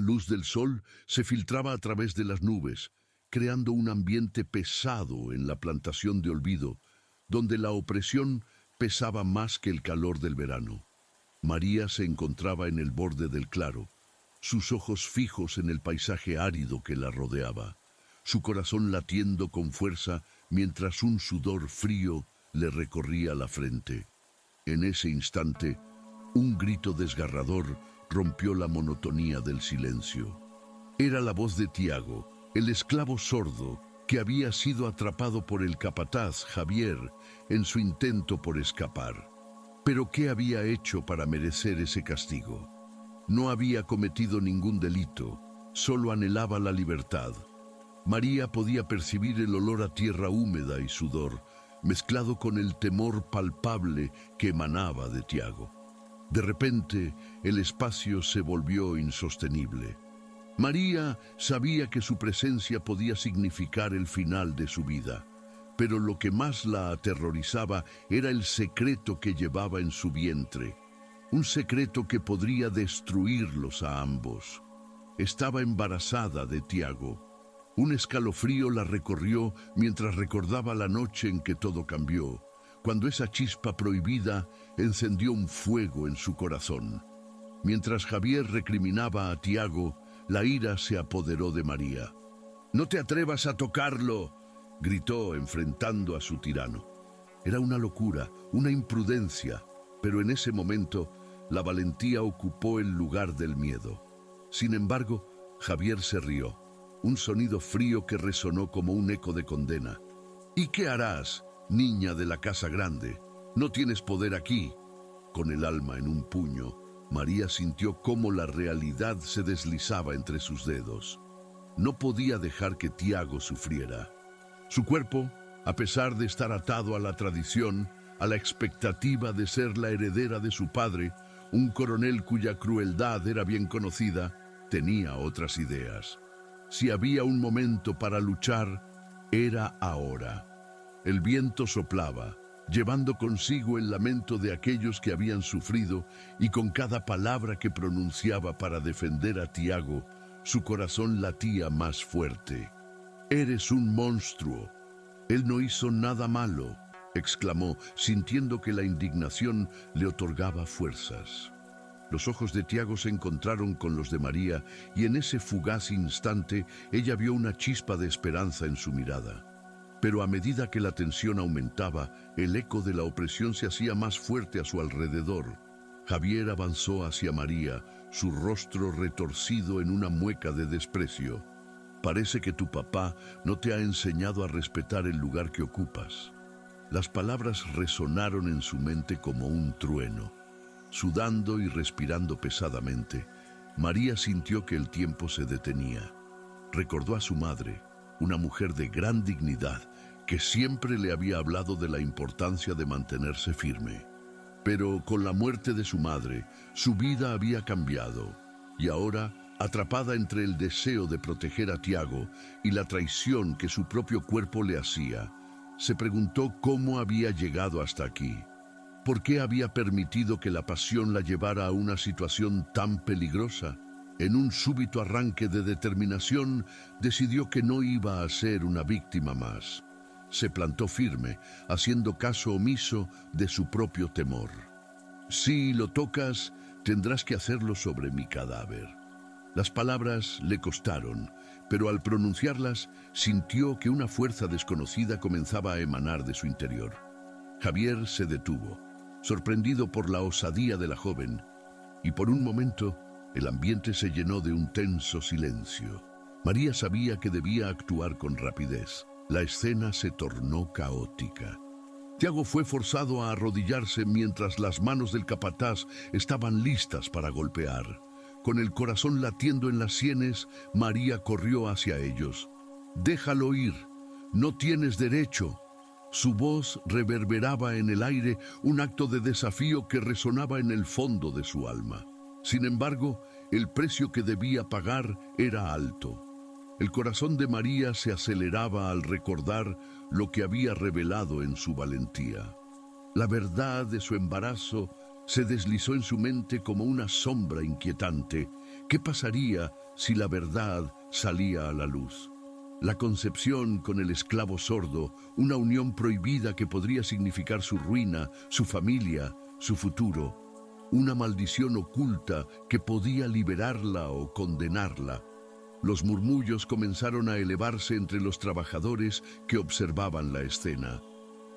luz del sol se filtraba a través de las nubes, creando un ambiente pesado en la plantación de Olvido, donde la opresión pesaba más que el calor del verano. María se encontraba en el borde del claro, sus ojos fijos en el paisaje árido que la rodeaba, su corazón latiendo con fuerza mientras un sudor frío le recorría la frente. En ese instante, un grito desgarrador rompió la monotonía del silencio. Era la voz de Tiago, el esclavo sordo que había sido atrapado por el capataz Javier en su intento por escapar. Pero ¿qué había hecho para merecer ese castigo? No había cometido ningún delito, solo anhelaba la libertad. María podía percibir el olor a tierra húmeda y sudor, mezclado con el temor palpable que emanaba de Tiago. De repente, el espacio se volvió insostenible. María sabía que su presencia podía significar el final de su vida, pero lo que más la aterrorizaba era el secreto que llevaba en su vientre, un secreto que podría destruirlos a ambos. Estaba embarazada de Tiago. Un escalofrío la recorrió mientras recordaba la noche en que todo cambió, cuando esa chispa prohibida encendió un fuego en su corazón. Mientras Javier recriminaba a Tiago, la ira se apoderó de María. «¡No te atrevas a tocarlo!», gritó enfrentando a su tirano. Era una locura, una imprudencia, pero en ese momento la valentía ocupó el lugar del miedo. Sin embargo, Javier se rió, un sonido frío que resonó como un eco de condena. «¿Y qué harás, niña de la casa grande? No tienes poder aquí». Con el alma en un puño, María sintió cómo la realidad se deslizaba entre sus dedos. No podía dejar que Tiago sufriera. Su cuerpo, a pesar de estar atado a la tradición, a la expectativa de ser la heredera de su padre, un coronel cuya crueldad era bien conocida, tenía otras ideas. Si había un momento para luchar, era ahora. El viento soplaba, llevando consigo el lamento de aquellos que habían sufrido, y con cada palabra que pronunciaba para defender a Tiago, su corazón latía más fuerte. «Eres un monstruo. Él no hizo nada malo», exclamó, sintiendo que la indignación le otorgaba fuerzas. Los ojos de Tiago se encontraron con los de María, y en ese fugaz instante ella vio una chispa de esperanza en su mirada. Pero a medida que la tensión aumentaba, el eco de la opresión se hacía más fuerte a su alrededor. Javier avanzó hacia María, su rostro retorcido en una mueca de desprecio. «Parece que tu papá no te ha enseñado a respetar el lugar que ocupas». Las palabras resonaron en su mente como un trueno. Sudando y respirando pesadamente, María sintió que el tiempo se detenía. Recordó a su madre, una mujer de gran dignidad, que siempre le había hablado de la importancia de mantenerse firme. Pero con la muerte de su madre, su vida había cambiado, y ahora, atrapada entre el deseo de proteger a Tiago y la traición que su propio cuerpo le hacía, se preguntó cómo había llegado hasta aquí. ¿Por qué había permitido que la pasión la llevara a una situación tan peligrosa? En un súbito arranque de determinación, decidió que no iba a ser una víctima más. Se plantó firme, haciendo caso omiso de su propio temor. «Si lo tocas, tendrás que hacerlo sobre mi cadáver». Las palabras le costaron, pero al pronunciarlas, sintió que una fuerza desconocida comenzaba a emanar de su interior. Javier se detuvo, sorprendido por la osadía de la joven, y por un momento el ambiente se llenó de un tenso silencio. María sabía que debía actuar con rapidez. La escena se tornó caótica. Tiago fue forzado a arrodillarse mientras las manos del capataz estaban listas para golpear. Con el corazón latiendo en las sienes, María corrió hacia ellos. «Déjalo ir, no tienes derecho». Su voz reverberaba en el aire, un acto de desafío que resonaba en el fondo de su alma. Sin embargo, el precio que debía pagar era alto. El corazón de María se aceleraba al recordar lo que había revelado en su valentía. La verdad de su embarazo se deslizó en su mente como una sombra inquietante ¿Qué pasaría si la verdad salía a la luz? La concepción con el esclavo sordo, una unión prohibida que podría significar su ruina, su familia, su futuro. Una maldición oculta que podía liberarla o condenarla. Los murmullos comenzaron a elevarse entre los trabajadores que observaban la escena.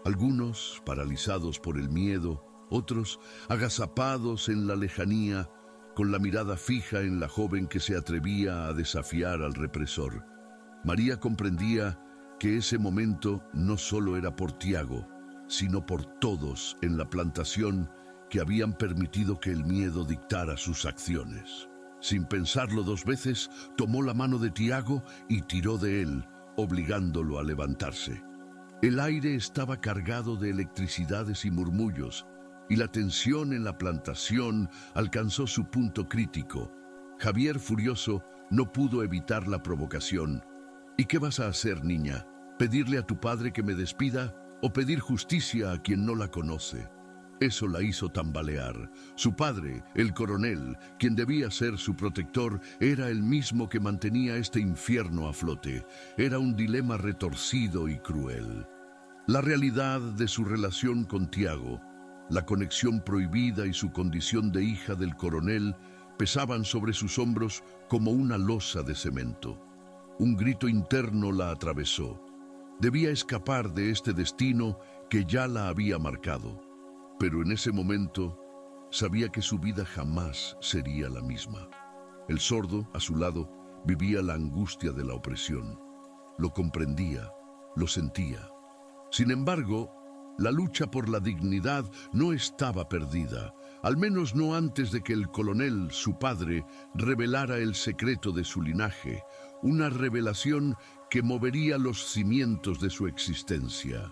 Algunos paralizados por el miedo, otros agazapados en la lejanía, con la mirada fija en la joven que se atrevía a desafiar al represor. María comprendía que ese momento no solo era por Tiago, sino por todos en la plantación que habían permitido que el miedo dictara sus acciones. Sin pensarlo dos veces, tomó la mano de Tiago y tiró de él, obligándolo a levantarse. El aire estaba cargado de electricidades y murmullos, y la tensión en la plantación alcanzó su punto crítico. Javier, furioso, no pudo evitar la provocación. ¿Y qué vas a hacer, niña? ¿Pedirle a tu padre que me despida o pedir justicia a quien no la conoce? Eso la hizo tambalear. Su padre, el coronel, quien debía ser su protector, era el mismo que mantenía este infierno a flote. Era un dilema retorcido y cruel. La realidad de su relación con Tiago, la conexión prohibida y su condición de hija del coronel pesaban sobre sus hombros como una losa de cemento. Un grito interno la atravesó. Debía escapar de este destino que ya la había marcado. Pero en ese momento sabía que su vida jamás sería la misma. El sordo, a su lado, vivía la angustia de la opresión. Lo comprendía, lo sentía. Sin embargo, la lucha por la dignidad no estaba perdida, al menos no antes de que el coronel, su padre, revelara el secreto de su linaje, una revelación que movería los cimientos de su existencia.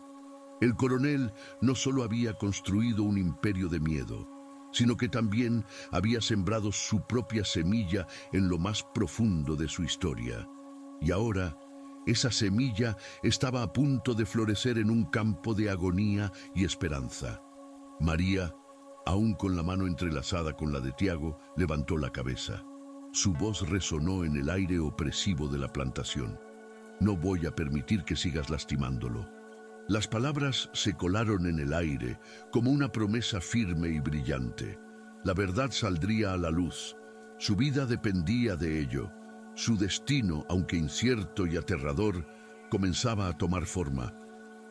El coronel no solo había construido un imperio de miedo, sino que también había sembrado su propia semilla en lo más profundo de su historia. Y ahora, esa semilla estaba a punto de florecer en un campo de agonía y esperanza. María, aún con la mano entrelazada con la de Tiago, levantó la cabeza. Su voz resonó en el aire opresivo de la plantación. No voy a permitir que sigas lastimándolo. Las palabras se colaron en el aire como una promesa firme y brillante. La verdad saldría a la luz. Su vida dependía de ello. Su destino, aunque incierto y aterrador, comenzaba a tomar forma.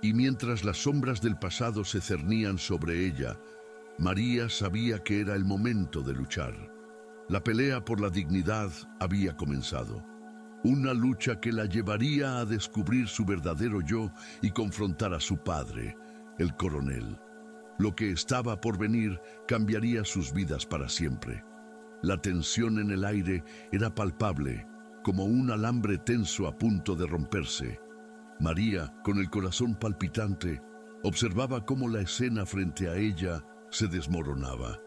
Y mientras las sombras del pasado se cernían sobre ella, María sabía que era el momento de luchar. La pelea por la dignidad había comenzado. Una lucha que la llevaría a descubrir su verdadero yo y confrontar a su padre, el coronel. Lo que estaba por venir cambiaría sus vidas para siempre. La tensión en el aire era palpable, como un alambre tenso a punto de romperse. María, con el corazón palpitante, observaba cómo la escena frente a ella se desmoronaba.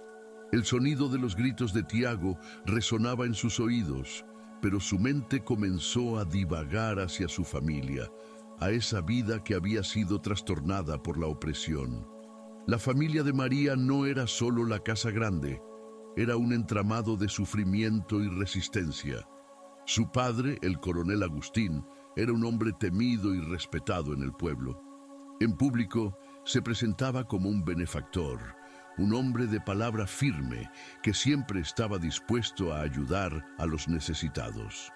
El sonido de los gritos de Tiago resonaba en sus oídos, pero su mente comenzó a divagar hacia su familia, a esa vida que había sido trastornada por la opresión. La familia de María no era solo la casa grande, era un entramado de sufrimiento y resistencia. Su padre, el coronel Agustín, era un hombre temido y respetado en el pueblo. En público se presentaba como un benefactor, un hombre de palabra firme que siempre estaba dispuesto a ayudar a los necesitados.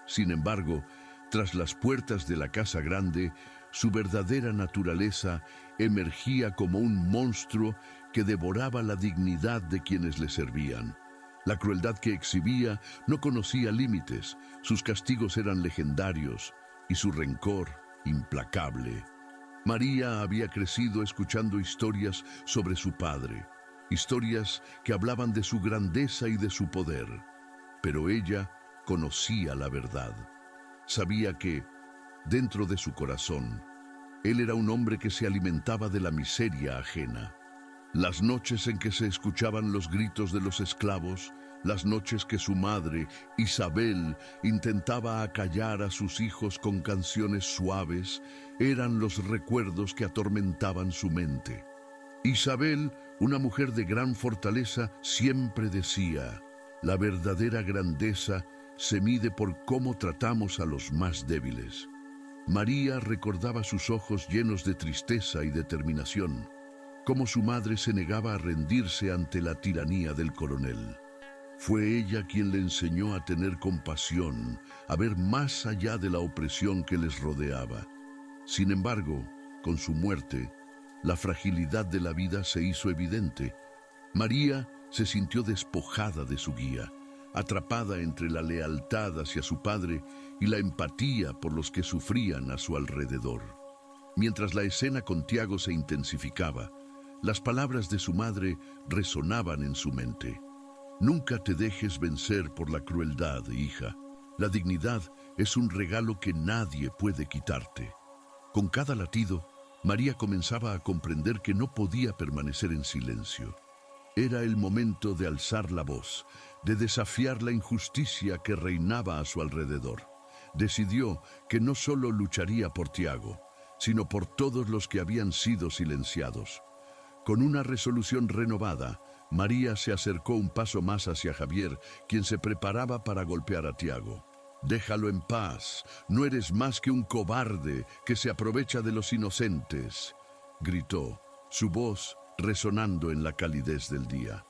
Sin embargo, tras las puertas de la casa grande, su verdadera naturaleza emergía como un monstruo que devoraba la dignidad de quienes le servían. La crueldad que exhibía no conocía límites, sus castigos eran legendarios y su rencor implacable. María había crecido escuchando historias sobre su padre, historias que hablaban de su grandeza y de su poder, pero ella conocía la verdad. Sabía que, dentro de su corazón, él era un hombre que se alimentaba de la miseria ajena. Las noches en que se escuchaban los gritos de los esclavos, las noches que su madre, Isabel, intentaba acallar a sus hijos con canciones suaves, eran los recuerdos que atormentaban su mente. Isabel, una mujer de gran fortaleza, siempre decía: La verdadera grandeza se mide por cómo tratamos a los más débiles. María recordaba sus ojos llenos de tristeza y determinación, cómo su madre se negaba a rendirse ante la tiranía del coronel. Fue ella quien le enseñó a tener compasión, a ver más allá de la opresión que les rodeaba. Sin embargo, con su muerte, la fragilidad de la vida se hizo evidente. María se sintió despojada de su guía, atrapada entre la lealtad hacia su padre y la empatía por los que sufrían a su alrededor. Mientras la escena con Tiago se intensificaba, las palabras de su madre resonaban en su mente. Nunca te dejes vencer por la crueldad, hija. La dignidad es un regalo que nadie puede quitarte. Con cada latido, María comenzaba a comprender que no podía permanecer en silencio. Era el momento de alzar la voz, de desafiar la injusticia que reinaba a su alrededor. Decidió que no solo lucharía por Tiago, sino por todos los que habían sido silenciados. Con una resolución renovada, María se acercó un paso más hacia Javier, quien se preparaba para golpear a Tiago. «Déjalo en paz, no eres más que un cobarde que se aprovecha de los inocentes», gritó, su voz resonando en la calidez del día.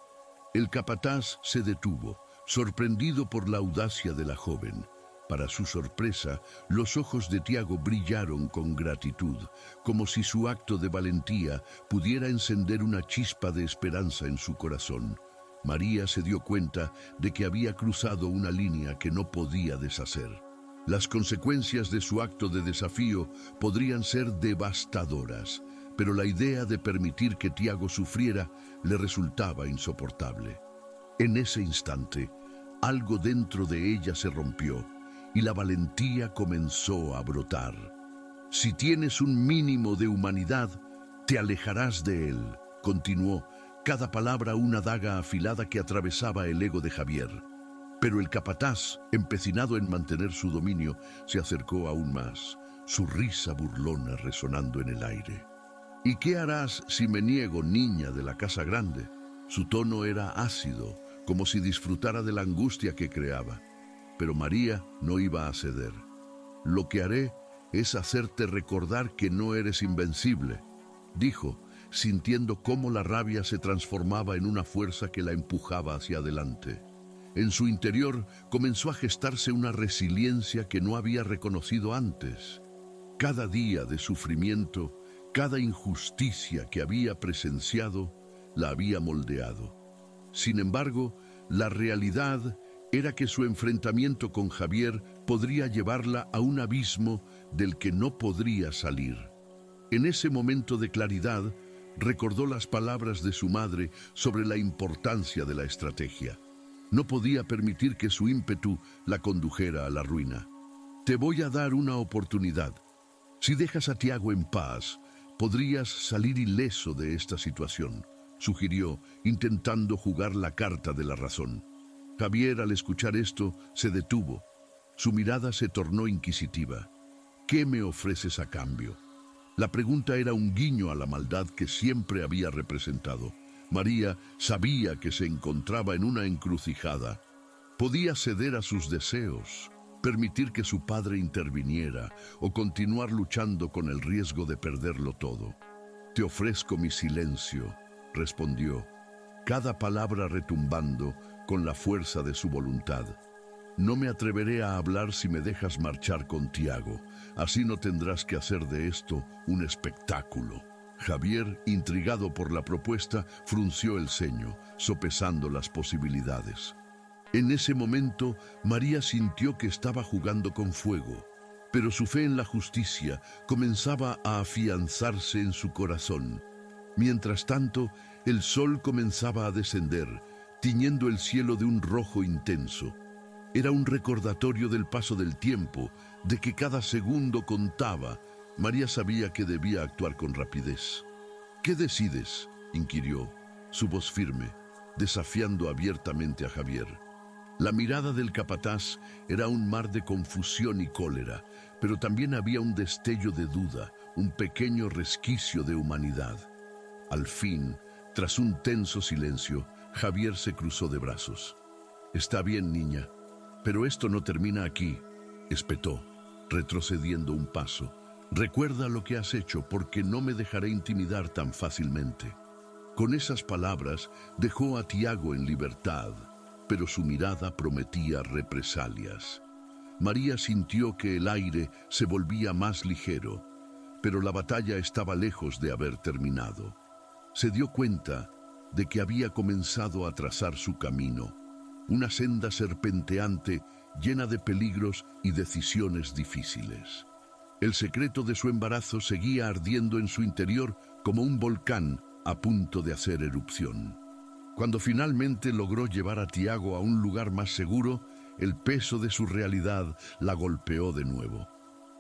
El capataz se detuvo, sorprendido por la audacia de la joven. Para su sorpresa, los ojos de Tiago brillaron con gratitud, como si su acto de valentía pudiera encender una chispa de esperanza en su corazón. María se dio cuenta de que había cruzado una línea que no podía deshacer. Las consecuencias de su acto de desafío podrían ser devastadoras, pero la idea de permitir que Tiago sufriera le resultaba insoportable. En ese instante, algo dentro de ella se rompió y la valentía comenzó a brotar. «Si tienes un mínimo de humanidad, te alejarás de él», continuó, cada palabra una daga afilada que atravesaba el ego de Javier. Pero el capataz, empecinado en mantener su dominio, se acercó aún más, su risa burlona resonando en el aire. «¿Y qué harás si me niego, niña de la casa grande?» Su tono era ácido, como si disfrutara de la angustia que creaba. Pero María no iba a ceder. «Lo que haré es hacerte recordar que no eres invencible», dijo, sintiendo cómo la rabia se transformaba en una fuerza que la empujaba hacia adelante. En su interior comenzó a gestarse una resiliencia que no había reconocido antes. Cada día de sufrimiento, cada injusticia que había presenciado, la había moldeado. Sin embargo, la realidad era que su enfrentamiento con Javier podría llevarla a un abismo del que no podría salir. En ese momento de claridad, recordó las palabras de su madre sobre la importancia de la estrategia. No podía permitir que su ímpetu la condujera a la ruina. «Te voy a dar una oportunidad. Si dejas a Tiago en paz, podrías salir ileso de esta situación», sugirió, intentando jugar la carta de la razón. Javier, al escuchar esto, se detuvo. Su mirada se tornó inquisitiva. «¿Qué me ofreces a cambio?». La pregunta era un guiño a la maldad que siempre había representado. María sabía que se encontraba en una encrucijada. Podía ceder a sus deseos, permitir que su padre interviniera o continuar luchando con el riesgo de perderlo todo. «Te ofrezco mi silencio», respondió, cada palabra retumbando con la fuerza de su voluntad. «No me atreveré a hablar si me dejas marchar con Tiago. Así no tendrás que hacer de esto un espectáculo». Javier, intrigado por la propuesta, frunció el ceño, sopesando las posibilidades. En ese momento, María sintió que estaba jugando con fuego, pero su fe en la justicia comenzaba a afianzarse en su corazón. Mientras tanto, el sol comenzaba a descender, tiñendo el cielo de un rojo intenso. Era un recordatorio del paso del tiempo, de que cada segundo contaba. María sabía que debía actuar con rapidez. «¿Qué decides?», inquirió, su voz firme, desafiando abiertamente a Javier. La mirada del capataz era un mar de confusión y cólera, pero también había un destello de duda, un pequeño resquicio de humanidad. Al fin, tras un tenso silencio, Javier se cruzó de brazos. Está bien, niña, pero esto no termina aquí, espetó, retrocediendo un paso. Recuerda lo que has hecho, porque no me dejaré intimidar tan fácilmente. Con esas palabras dejó a Tiago en libertad, pero su mirada prometía represalias. María sintió que el aire se volvía más ligero, pero la batalla estaba lejos de haber terminado. Se dio cuenta de que había comenzado a trazar su camino, una senda serpenteante llena de peligros y decisiones difíciles. El secreto de su embarazo seguía ardiendo en su interior como un volcán a punto de hacer erupción. Cuando finalmente logró llevar a Tiago a un lugar más seguro, el peso de su realidad la golpeó de nuevo.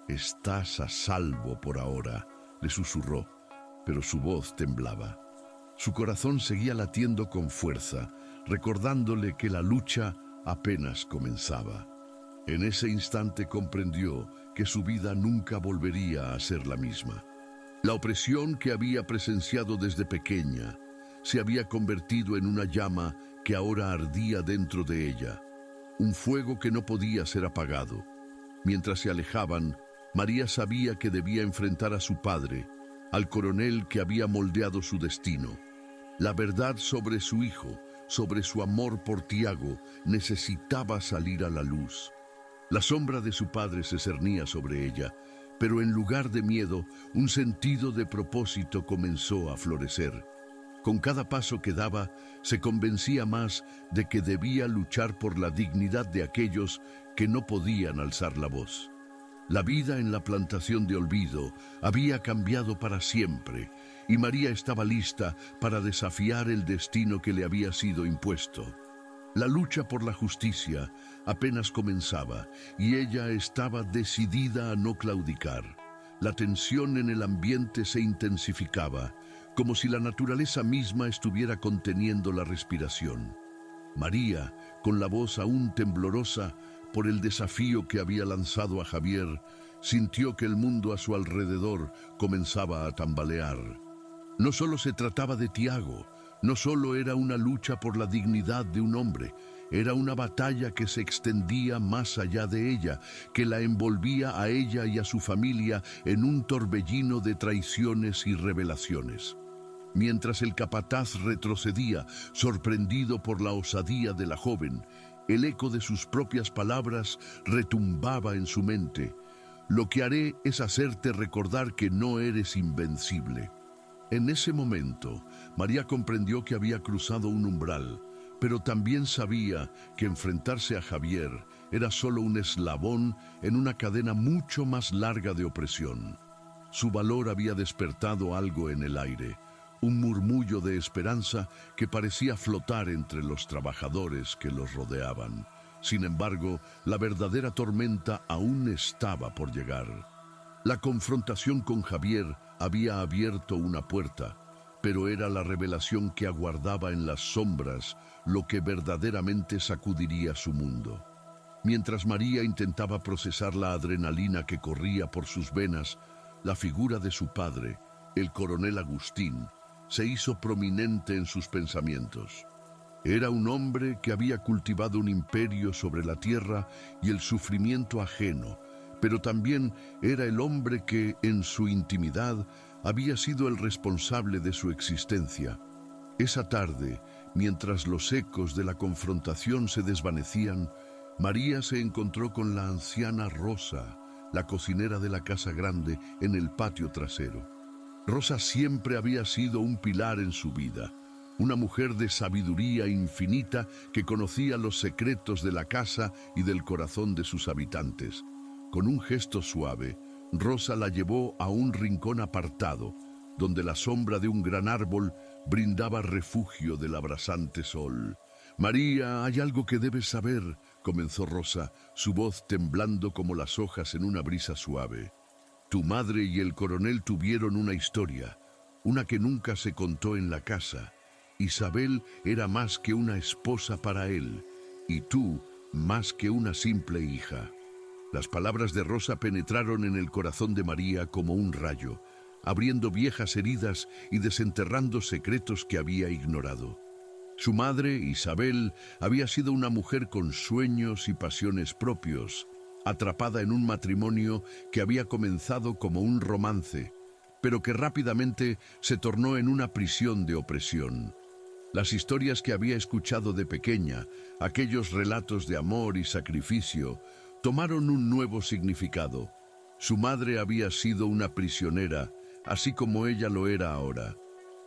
«Estás a salvo por ahora», le susurró, pero su voz temblaba. Su corazón seguía latiendo con fuerza, recordándole que la lucha apenas comenzaba. En ese instante comprendió que su vida nunca volvería a ser la misma. La opresión que había presenciado desde pequeña se había convertido en una llama que ahora ardía dentro de ella, un fuego que no podía ser apagado. Mientras se alejaban, María sabía que debía enfrentar a su padre, al coronel que había moldeado su destino. La verdad sobre su hijo, sobre su amor por Tiago, necesitaba salir a la luz. La sombra de su padre se cernía sobre ella, pero en lugar de miedo, un sentido de propósito comenzó a florecer. Con cada paso que daba, se convencía más de que debía luchar por la dignidad de aquellos que no podían alzar la voz. La vida en la plantación de Olvido había cambiado para siempre, y María estaba lista para desafiar el destino que le había sido impuesto. La lucha por la justicia apenas comenzaba, y ella estaba decidida a no claudicar. La tensión en el ambiente se intensificaba, como si la naturaleza misma estuviera conteniendo la respiración. María, con la voz aún temblorosa por el desafío que había lanzado a Javier, sintió que el mundo a su alrededor comenzaba a tambalear. No solo se trataba de Tiago, no solo era una lucha por la dignidad de un hombre, era una batalla que se extendía más allá de ella, que la envolvía a ella y a su familia en un torbellino de traiciones y revelaciones. Mientras el capataz retrocedía, sorprendido por la osadía de la joven, el eco de sus propias palabras retumbaba en su mente. «Lo que haré es hacerte recordar que no eres invencible». En ese momento, María comprendió que había cruzado un umbral, pero también sabía que enfrentarse a Javier era solo un eslabón en una cadena mucho más larga de opresión. Su valor había despertado algo en el aire, un murmullo de esperanza que parecía flotar entre los trabajadores que los rodeaban. Sin embargo, la verdadera tormenta aún estaba por llegar. La confrontación con Javier había abierto una puerta, pero era la revelación que aguardaba en las sombras lo que verdaderamente sacudiría su mundo. Mientras María intentaba procesar la adrenalina que corría por sus venas, la figura de su padre, el coronel Agustín, se hizo prominente en sus pensamientos. Era un hombre que había cultivado un imperio sobre la tierra y el sufrimiento ajeno, pero también era el hombre que, en su intimidad, había sido el responsable de su existencia. Esa tarde, mientras los ecos de la confrontación se desvanecían, María se encontró con la anciana Rosa, la cocinera de la casa grande, en el patio trasero. Rosa siempre había sido un pilar en su vida, una mujer de sabiduría infinita que conocía los secretos de la casa y del corazón de sus habitantes. Con un gesto suave, Rosa la llevó a un rincón apartado, donde la sombra de un gran árbol brindaba refugio del abrasante sol. «María, hay algo que debes saber», comenzó Rosa, su voz temblando como las hojas en una brisa suave. «Tu madre y el coronel tuvieron una historia, una que nunca se contó en la casa. Isabel era más que una esposa para él, y tú más que una simple hija». Las palabras de Rosa penetraron en el corazón de María como un rayo, abriendo viejas heridas y desenterrando secretos que había ignorado. Su madre, Isabel, había sido una mujer con sueños y pasiones propios, atrapada en un matrimonio que había comenzado como un romance, pero que rápidamente se tornó en una prisión de opresión. Las historias que había escuchado de pequeña, aquellos relatos de amor y sacrificio, tomaron un nuevo significado. Su madre había sido una prisionera, así como ella lo era ahora.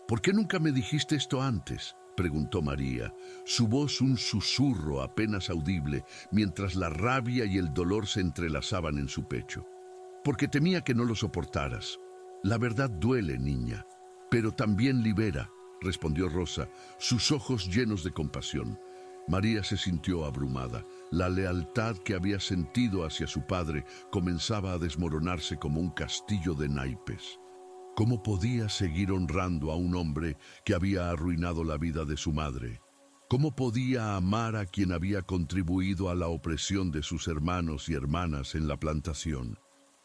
¿Por qué nunca me dijiste esto antes?, preguntó María, su voz un susurro apenas audible, mientras la rabia y el dolor se entrelazaban en su pecho. Porque temía que no lo soportaras. La verdad duele, niña, pero también libera, respondió Rosa, sus ojos llenos de compasión. María se sintió abrumada. La lealtad que había sentido hacia su padre comenzaba a desmoronarse como un castillo de naipes. ¿Cómo podía seguir honrando a un hombre que había arruinado la vida de su madre? ¿Cómo podía amar a quien había contribuido a la opresión de sus hermanos y hermanas en la plantación?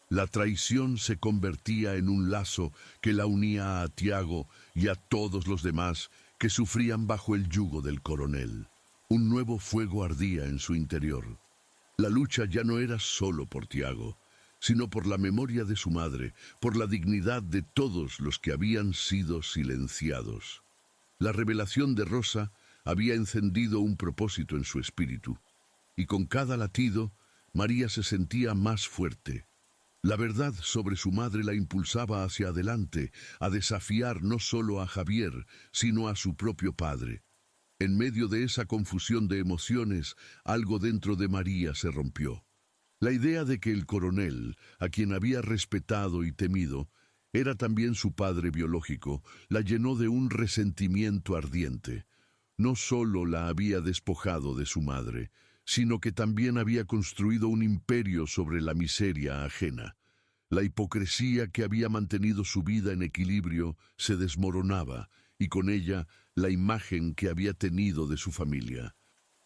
La traición se convertía en un lazo que la unía a Tiago y a todos los demás que sufrían bajo el yugo del coronel. Un nuevo fuego ardía en su interior. La lucha ya no era solo por Tiago, sino por la memoria de su madre, por la dignidad de todos los que habían sido silenciados. La revelación de Rosa había encendido un propósito en su espíritu, y con cada latido, María se sentía más fuerte. La verdad sobre su madre la impulsaba hacia adelante, a desafiar no solo a Javier, sino a su propio padre. En medio de esa confusión de emociones, algo dentro de María se rompió. La idea de que el coronel, a quien había respetado y temido, era también su padre biológico, la llenó de un resentimiento ardiente. No solo la había despojado de su madre, sino que también había construido un imperio sobre la miseria ajena. La hipocresía que había mantenido su vida en equilibrio se desmoronaba, y con ella la imagen que había tenido de su familia.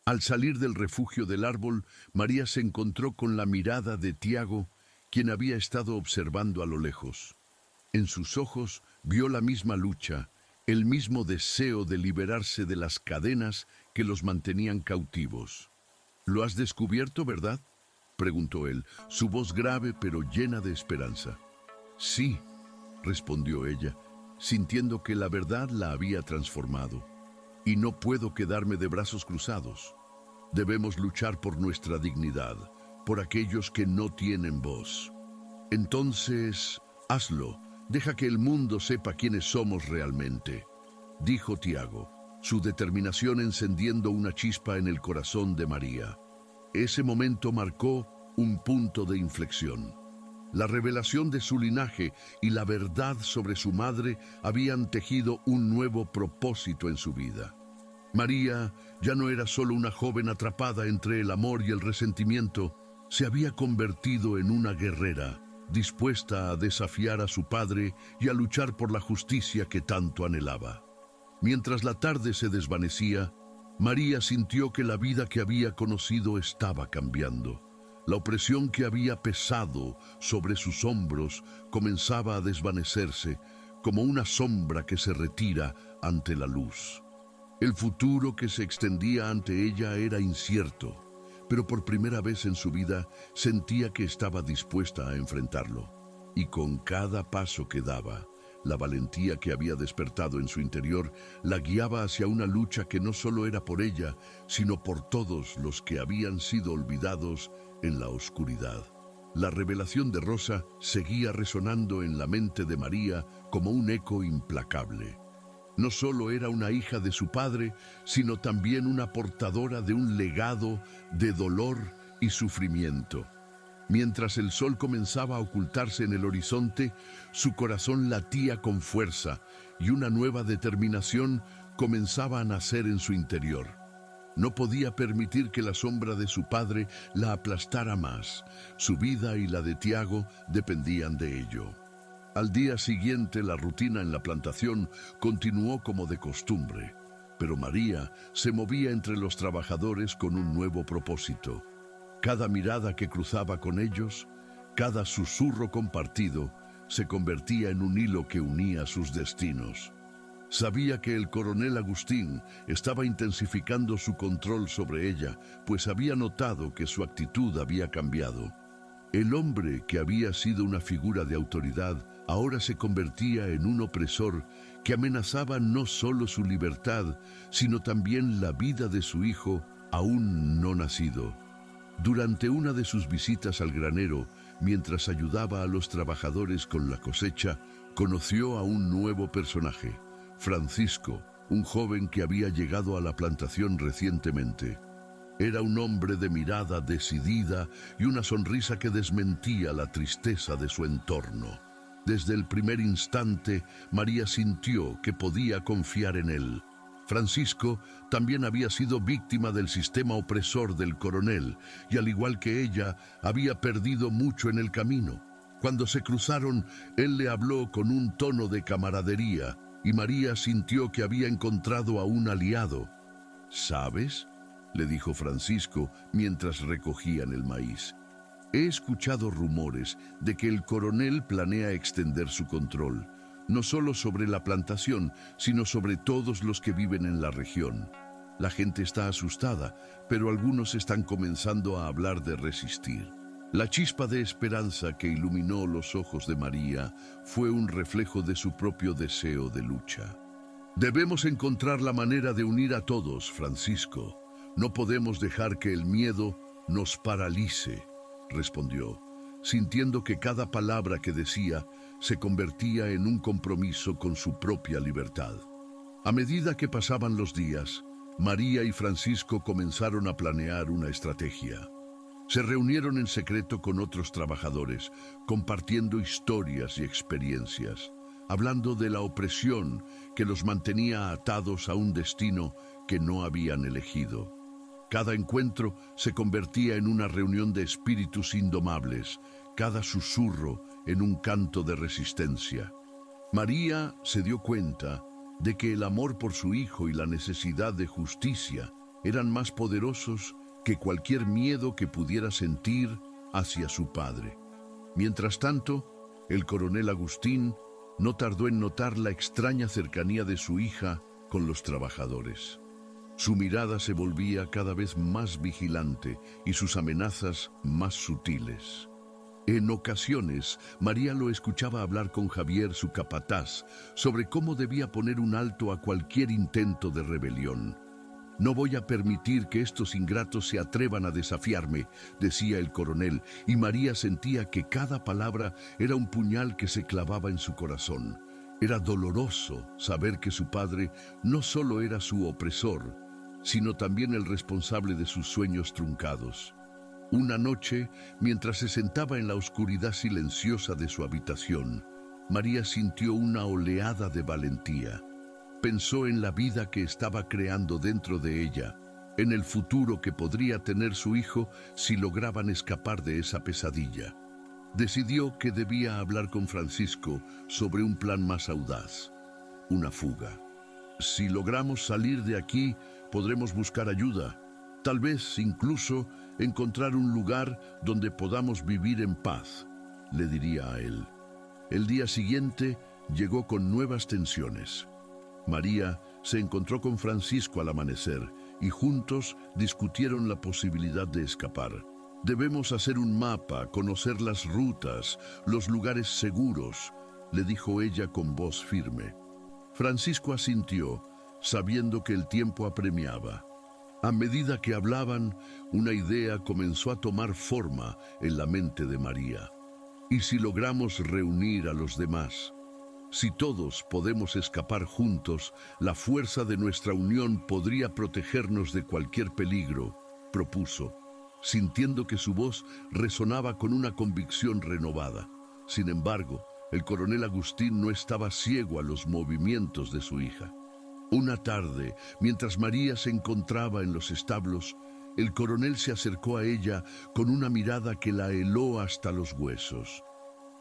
Al salir del refugio del árbol, María se encontró con la mirada de Tiago, quien había estado observando a lo lejos. En sus ojos vio la misma lucha, el mismo deseo de liberarse de las cadenas que los mantenían cautivos. «¿Lo has descubierto, verdad?», preguntó él, su voz grave pero llena de esperanza. «Sí», respondió ella, sintiendo que la verdad la había transformado. «Y no puedo quedarme de brazos cruzados. Debemos luchar por nuestra dignidad, por aquellos que no tienen voz. Entonces, hazlo, deja que el mundo sepa quiénes somos realmente», dijo Tiago, su determinación encendiendo una chispa en el corazón de María. Ese momento marcó un punto de inflexión. La revelación de su linaje y la verdad sobre su madre habían tejido un nuevo propósito en su vida. María ya no era solo una joven atrapada entre el amor y el resentimiento, se había convertido en una guerrera, dispuesta a desafiar a su padre y a luchar por la justicia que tanto anhelaba. Mientras la tarde se desvanecía, María sintió que la vida que había conocido estaba cambiando. La opresión que había pesado sobre sus hombros comenzaba a desvanecerse como una sombra que se retira ante la luz. El futuro que se extendía ante ella era incierto, pero por primera vez en su vida sentía que estaba dispuesta a enfrentarlo. Y con cada paso que daba, la valentía que había despertado en su interior la guiaba hacia una lucha que no solo era por ella, sino por todos los que habían sido olvidados en la oscuridad. La revelación de Rosa seguía resonando en la mente de María como un eco implacable. No solo era una hija de su padre, sino también una portadora de un legado de dolor y sufrimiento. Mientras el sol comenzaba a ocultarse en el horizonte, su corazón latía con fuerza y una nueva determinación comenzaba a nacer en su interior. No podía permitir que la sombra de su padre la aplastara más. Su vida y la de Tiago dependían de ello. Al día siguiente, la rutina en la plantación continuó como de costumbre, pero María se movía entre los trabajadores con un nuevo propósito. Cada mirada que cruzaba con ellos, cada susurro compartido, se convertía en un hilo que unía sus destinos. Sabía que el coronel Agustín estaba intensificando su control sobre ella, pues había notado que su actitud había cambiado. El hombre que había sido una figura de autoridad ahora se convertía en un opresor que amenazaba no solo su libertad, sino también la vida de su hijo aún no nacido. Durante una de sus visitas al granero, mientras ayudaba a los trabajadores con la cosecha, conoció a un nuevo personaje, Francisco, un joven que había llegado a la plantación recientemente. Era un hombre de mirada decidida y una sonrisa que desmentía la tristeza de su entorno. Desde el primer instante, María sintió que podía confiar en él. Francisco también había sido víctima del sistema opresor del coronel y, al igual que ella, había perdido mucho en el camino. Cuando se cruzaron, él le habló con un tono de camaradería y María sintió que había encontrado a un aliado. ¿Sabes?, le dijo Francisco mientras recogían el maíz. He escuchado rumores de que el coronel planea extender su control, no solo sobre la plantación, sino sobre todos los que viven en la región. La gente está asustada, pero algunos están comenzando a hablar de resistir. La chispa de esperanza que iluminó los ojos de María fue un reflejo de su propio deseo de lucha. Debemos encontrar la manera de unir a todos, Francisco. No podemos dejar que el miedo nos paralice, respondió, sintiendo que cada palabra que decía se convertía en un compromiso con su propia libertad. A medida que pasaban los días, María y Francisco comenzaron a planear una estrategia. Se reunieron en secreto con otros trabajadores, compartiendo historias y experiencias, hablando de la opresión que los mantenía atados a un destino que no habían elegido. Cada encuentro se convertía en una reunión de espíritus indomables, cada susurro en un canto de resistencia. María se dio cuenta de que el amor por su hijo y la necesidad de justicia eran más poderosos que cualquier miedo que pudiera sentir hacia su padre. Mientras tanto, el coronel Agustín no tardó en notar la extraña cercanía de su hija con los trabajadores. Su mirada se volvía cada vez más vigilante y sus amenazas más sutiles. En ocasiones, María lo escuchaba hablar con Javier, su capataz, sobre cómo debía poner un alto a cualquier intento de rebelión. «No voy a permitir que estos ingratos se atrevan a desafiarme», decía el coronel, y María sentía que cada palabra era un puñal que se clavaba en su corazón. Era doloroso saber que su padre no solo era su opresor, sino también el responsable de sus sueños truncados. Una noche, mientras se sentaba en la oscuridad silenciosa de su habitación, María sintió una oleada de valentía. Pensó en la vida que estaba creando dentro de ella, en el futuro que podría tener su hijo si lograban escapar de esa pesadilla. Decidió que debía hablar con Francisco sobre un plan más audaz, una fuga. «Si logramos salir de aquí, podremos buscar ayuda, tal vez incluso encontrar un lugar donde podamos vivir en paz», le diría a él. El día siguiente llegó con nuevas tensiones. María se encontró con Francisco al amanecer y juntos discutieron la posibilidad de escapar. «Debemos hacer un mapa, conocer las rutas, los lugares seguros», le dijo ella con voz firme. Francisco asintió, sabiendo que el tiempo apremiaba. A medida que hablaban, una idea comenzó a tomar forma en la mente de María. «¿Y si logramos reunir a los demás? Si todos podemos escapar juntos, la fuerza de nuestra unión podría protegernos de cualquier peligro», propuso, sintiendo que su voz resonaba con una convicción renovada. Sin embargo, el coronel Agustín no estaba ciego a los movimientos de su hija. Una tarde, mientras María se encontraba en los establos, el coronel se acercó a ella con una mirada que la heló hasta los huesos.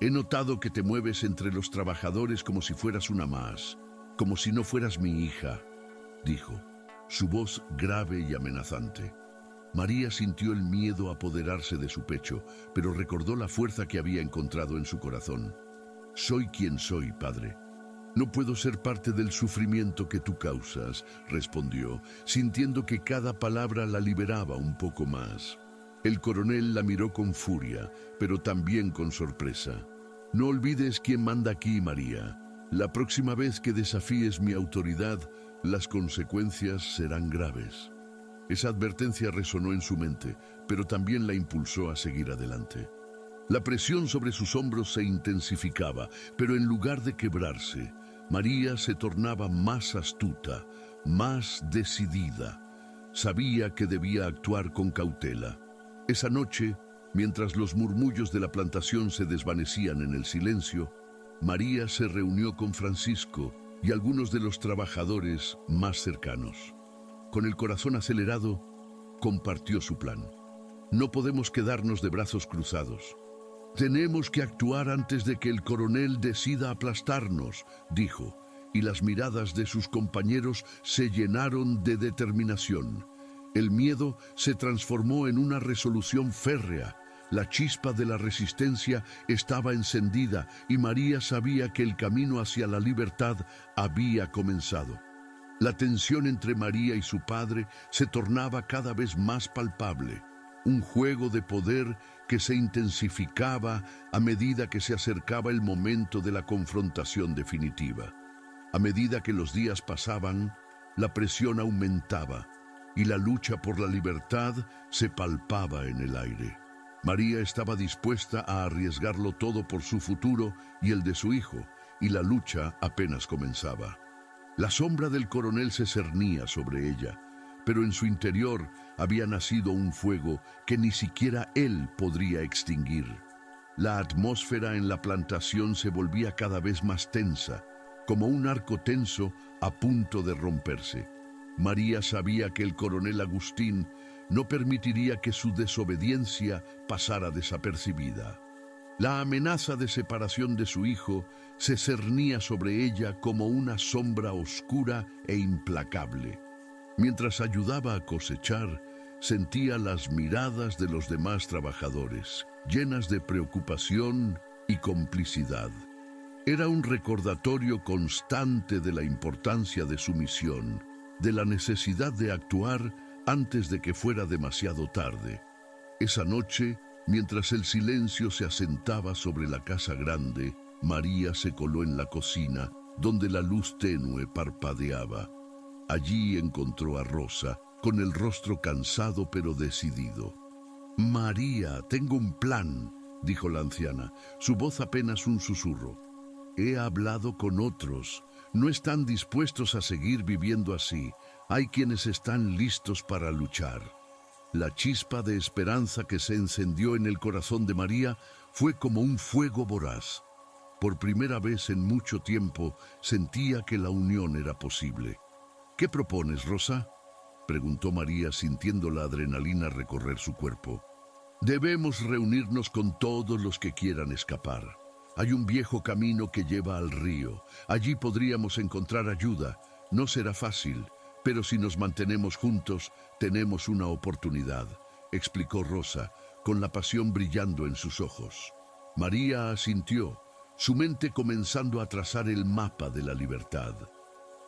«He notado que te mueves entre los trabajadores como si fueras una más, como si no fueras mi hija», dijo, su voz grave y amenazante. María sintió el miedo apoderarse de su pecho, pero recordó la fuerza que había encontrado en su corazón. «Soy quien soy, padre. No puedo ser parte del sufrimiento que tú causas, respondió, sintiendo que cada palabra la liberaba un poco más. El coronel la miró con furia, pero también con sorpresa. No olvides quién manda aquí, María. La próxima vez que desafíes mi autoridad, las consecuencias serán graves. Esa advertencia resonó en su mente, pero también la impulsó a seguir adelante. La presión sobre sus hombros se intensificaba, pero en lugar de quebrarse, María se tornaba más astuta, más decidida. Sabía que debía actuar con cautela. Esa noche, mientras los murmullos de la plantación se desvanecían en el silencio, María se reunió con Francisco y algunos de los trabajadores más cercanos. Con el corazón acelerado, compartió su plan. No podemos quedarnos de brazos cruzados. Tenemos que actuar antes de que el coronel decida aplastarnos, dijo, y las miradas de sus compañeros se llenaron de determinación. El miedo se transformó en una resolución férrea. La chispa de la resistencia estaba encendida y María sabía que el camino hacia la libertad había comenzado. La tensión entre María y su padre se tornaba cada vez más palpable, un juego de poder que se intensificaba a medida que se acercaba el momento de la confrontación definitiva. A medida que los días pasaban, la presión aumentaba y la lucha por la libertad se palpaba en el aire. María estaba dispuesta a arriesgarlo todo por su futuro y el de su hijo, y la lucha apenas comenzaba. La sombra del coronel se cernía sobre ella, pero en su interior había nacido un fuego que ni siquiera él podría extinguir. La atmósfera en la plantación se volvía cada vez más tensa, como un arco tenso a punto de romperse. María sabía que el coronel Agustín no permitiría que su desobediencia pasara desapercibida. La amenaza de separación de su hijo se cernía sobre ella como una sombra oscura e implacable. Mientras ayudaba a cosechar, sentía las miradas de los demás trabajadores, llenas de preocupación y complicidad. Era un recordatorio constante de la importancia de su misión, de la necesidad de actuar antes de que fuera demasiado tarde. Esa noche, mientras el silencio se asentaba sobre la casa grande, María se coló en la cocina, donde la luz tenue parpadeaba. Allí encontró a Rosa, con el rostro cansado pero decidido. «María, tengo un plan», dijo la anciana, su voz apenas un susurro. «He hablado con otros. No están dispuestos a seguir viviendo así. Hay quienes están listos para luchar». La chispa de esperanza que se encendió en el corazón de María fue como un fuego voraz. Por primera vez en mucho tiempo sentía que la unión era posible. «¿Qué propones, Rosa?», preguntó María sintiendo la adrenalina recorrer su cuerpo. «Debemos reunirnos con todos los que quieran escapar. Hay un viejo camino que lleva al río. Allí podríamos encontrar ayuda. No será fácil, pero si nos mantenemos juntos, tenemos una oportunidad», explicó Rosa, con la pasión brillando en sus ojos. María asintió, su mente comenzando a trazar el mapa de la libertad.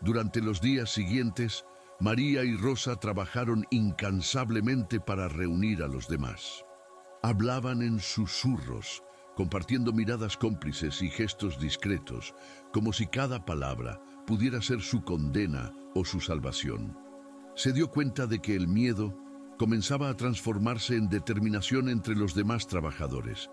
Durante los días siguientes, María y Rosa trabajaron incansablemente para reunir a los demás. Hablaban en susurros, compartiendo miradas cómplices y gestos discretos, como si cada palabra pudiera ser su condena o su salvación. Se dio cuenta de que el miedo comenzaba a transformarse en determinación entre los demás trabajadores.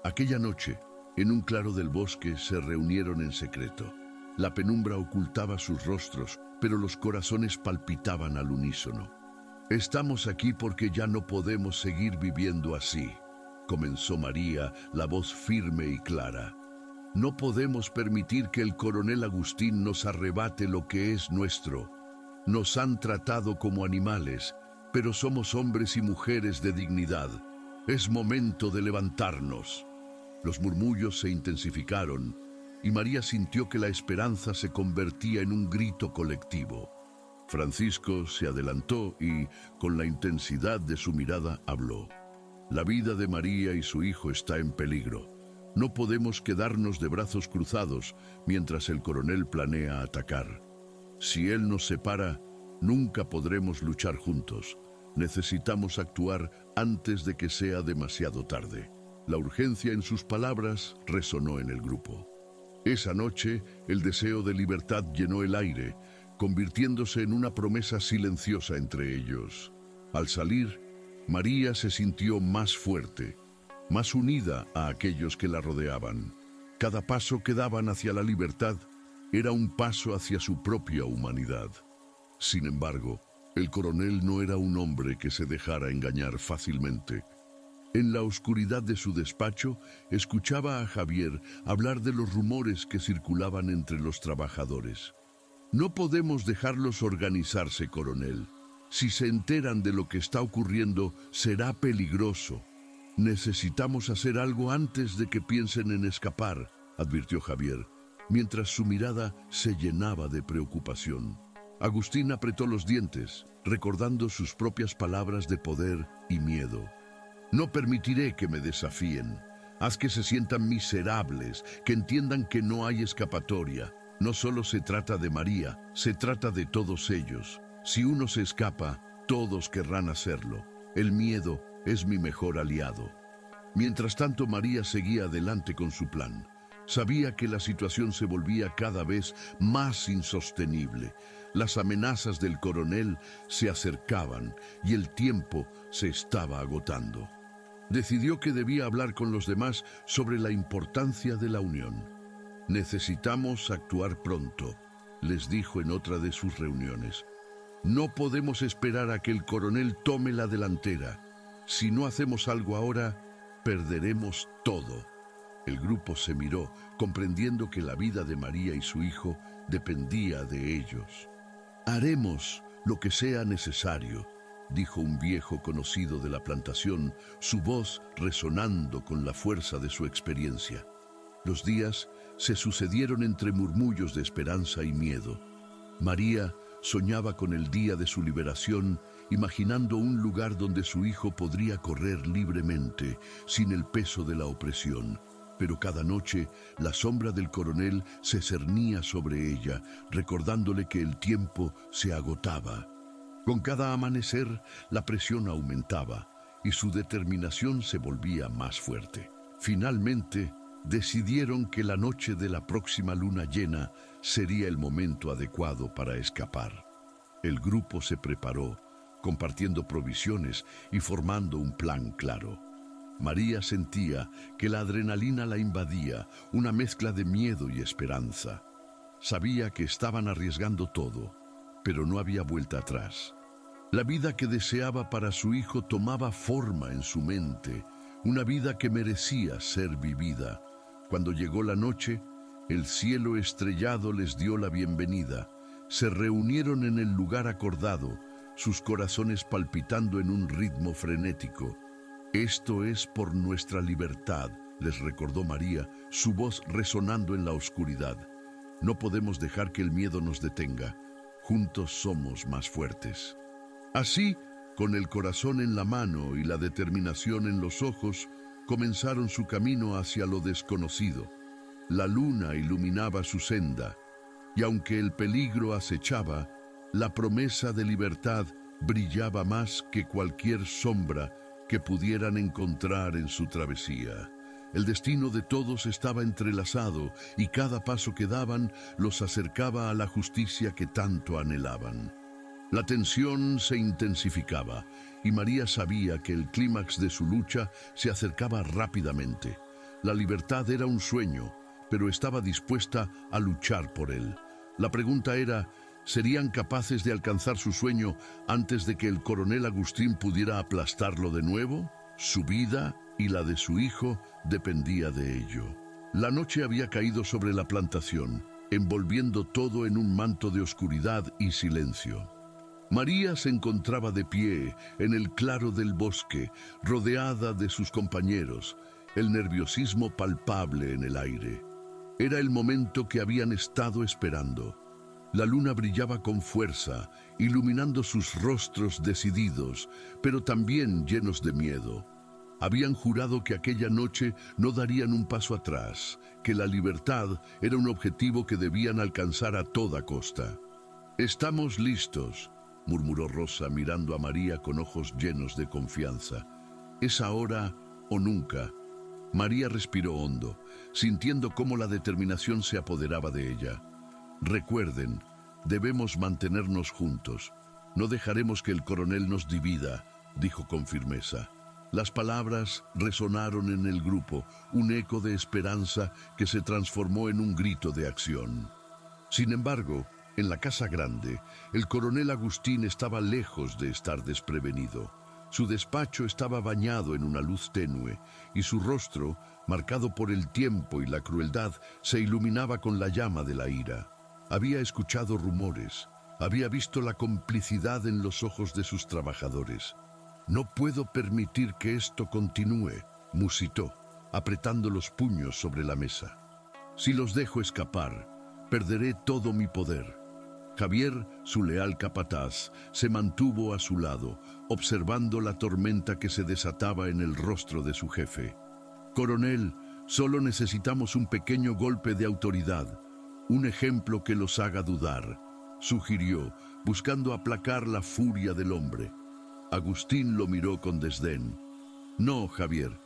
Aquella noche, en un claro del bosque, se reunieron en secreto. La penumbra ocultaba sus rostros, pero los corazones palpitaban al unísono. «Estamos aquí porque ya no podemos seguir viviendo así», comenzó María, la voz firme y clara. «No podemos permitir que el coronel Agustín nos arrebate lo que es nuestro. Nos han tratado como animales, pero somos hombres y mujeres de dignidad. Es momento de levantarnos». Los murmullos se intensificaron, y María sintió que la esperanza se convertía en un grito colectivo. Francisco se adelantó y, con la intensidad de su mirada, habló. «La vida de María y su hijo está en peligro. No podemos quedarnos de brazos cruzados mientras el coronel planea atacar. Si él nos separa, nunca podremos luchar juntos. Necesitamos actuar antes de que sea demasiado tarde. La urgencia en sus palabras resonó en el grupo. Esa noche, el deseo de libertad llenó el aire, convirtiéndose en una promesa silenciosa entre ellos. Al salir, María se sintió más fuerte, más unida a aquellos que la rodeaban. Cada paso que daban hacia la libertad era un paso hacia su propia humanidad. Sin embargo, el coronel no era un hombre que se dejara engañar fácilmente. En la oscuridad de su despacho, escuchaba a Javier hablar de los rumores que circulaban entre los trabajadores. No podemos dejarlos organizarse, coronel. Si se enteran de lo que está ocurriendo, será peligroso. Necesitamos hacer algo antes de que piensen en escapar, advirtió Javier, mientras su mirada se llenaba de preocupación. Agustín apretó los dientes, recordando sus propias palabras de poder y miedo. No permitiré que me desafíen. Haz que se sientan miserables, que entiendan que no hay escapatoria. No solo se trata de María, se trata de todos ellos. Si uno se escapa, todos querrán hacerlo. El miedo es mi mejor aliado. Mientras tanto, María seguía adelante con su plan. Sabía que la situación se volvía cada vez más insostenible. Las amenazas del coronel se acercaban y el tiempo se estaba agotando. Decidió que debía hablar con los demás sobre la importancia de la unión. Necesitamos actuar pronto, les dijo en otra de sus reuniones. No podemos esperar a que el coronel tome la delantera. Si no hacemos algo ahora, perderemos todo. El grupo se miró, comprendiendo que la vida de María y su hijo dependía de ellos. Haremos lo que sea necesario, dijo un viejo conocido de la plantación, su voz resonando con la fuerza de su experiencia. Los días se sucedieron entre murmullos de esperanza y miedo. María soñaba con el día de su liberación, imaginando un lugar donde su hijo podría correr libremente, sin el peso de la opresión. Pero cada noche la sombra del coronel se cernía sobre ella, recordándole que el tiempo se agotaba. Con cada amanecer, la presión aumentaba y su determinación se volvía más fuerte. Finalmente, decidieron que la noche de la próxima luna llena sería el momento adecuado para escapar. El grupo se preparó, compartiendo provisiones y formando un plan claro. María sentía que la adrenalina la invadía, una mezcla de miedo y esperanza. Sabía que estaban arriesgando todo, pero no había vuelta atrás. La vida que deseaba para su hijo tomaba forma en su mente, una vida que merecía ser vivida. Cuando llegó la noche, el cielo estrellado les dio la bienvenida. Se reunieron en el lugar acordado, sus corazones palpitando en un ritmo frenético. Esto es por nuestra libertad, les recordó María, su voz resonando en la oscuridad. No podemos dejar que el miedo nos detenga. Juntos somos más fuertes. Así, con el corazón en la mano y la determinación en los ojos, comenzaron su camino hacia lo desconocido. La luna iluminaba su senda, y aunque el peligro acechaba, la promesa de libertad brillaba más que cualquier sombra que pudieran encontrar en su travesía. El destino de todos estaba entrelazado y cada paso que daban los acercaba a la justicia que tanto anhelaban. La tensión se intensificaba y María sabía que el clímax de su lucha se acercaba rápidamente. La libertad era un sueño, pero estaba dispuesta a luchar por él. La pregunta era, ¿serían capaces de alcanzar su sueño antes de que el coronel Agustín pudiera aplastarlo de nuevo? Su vida y la de su hijo dependía de ello. La noche había caído sobre la plantación, envolviendo todo en un manto de oscuridad y silencio. María se encontraba de pie en el claro del bosque, rodeada de sus compañeros, el nerviosismo palpable en el aire. Era el momento que habían estado esperando. La luna brillaba con fuerza, iluminando sus rostros decididos, pero también llenos de miedo. Habían jurado que aquella noche no darían un paso atrás, que la libertad era un objetivo que debían alcanzar a toda costa. «Estamos listos», murmuró Rosa mirando a María con ojos llenos de confianza. «Es ahora o nunca». María respiró hondo, sintiendo cómo la determinación se apoderaba de ella. «Recuerden, debemos mantenernos juntos. No dejaremos que el coronel nos divida», dijo con firmeza. Las palabras resonaron en el grupo, un eco de esperanza que se transformó en un grito de acción. Sin embargo, en la casa grande, el coronel Agustín estaba lejos de estar desprevenido. Su despacho estaba bañado en una luz tenue y su rostro, marcado por el tiempo y la crueldad, se iluminaba con la llama de la ira. Había escuchado rumores, había visto la complicidad en los ojos de sus trabajadores. «No puedo permitir que esto continúe», musitó, apretando los puños sobre la mesa. «Si los dejo escapar, perderé todo mi poder». Javier, su leal capataz, se mantuvo a su lado, observando la tormenta que se desataba en el rostro de su jefe. «Coronel, solo necesitamos un pequeño golpe de autoridad, un ejemplo que los haga dudar», sugirió, buscando aplacar la furia del hombre. Agustín lo miró con desdén. «No, Javier,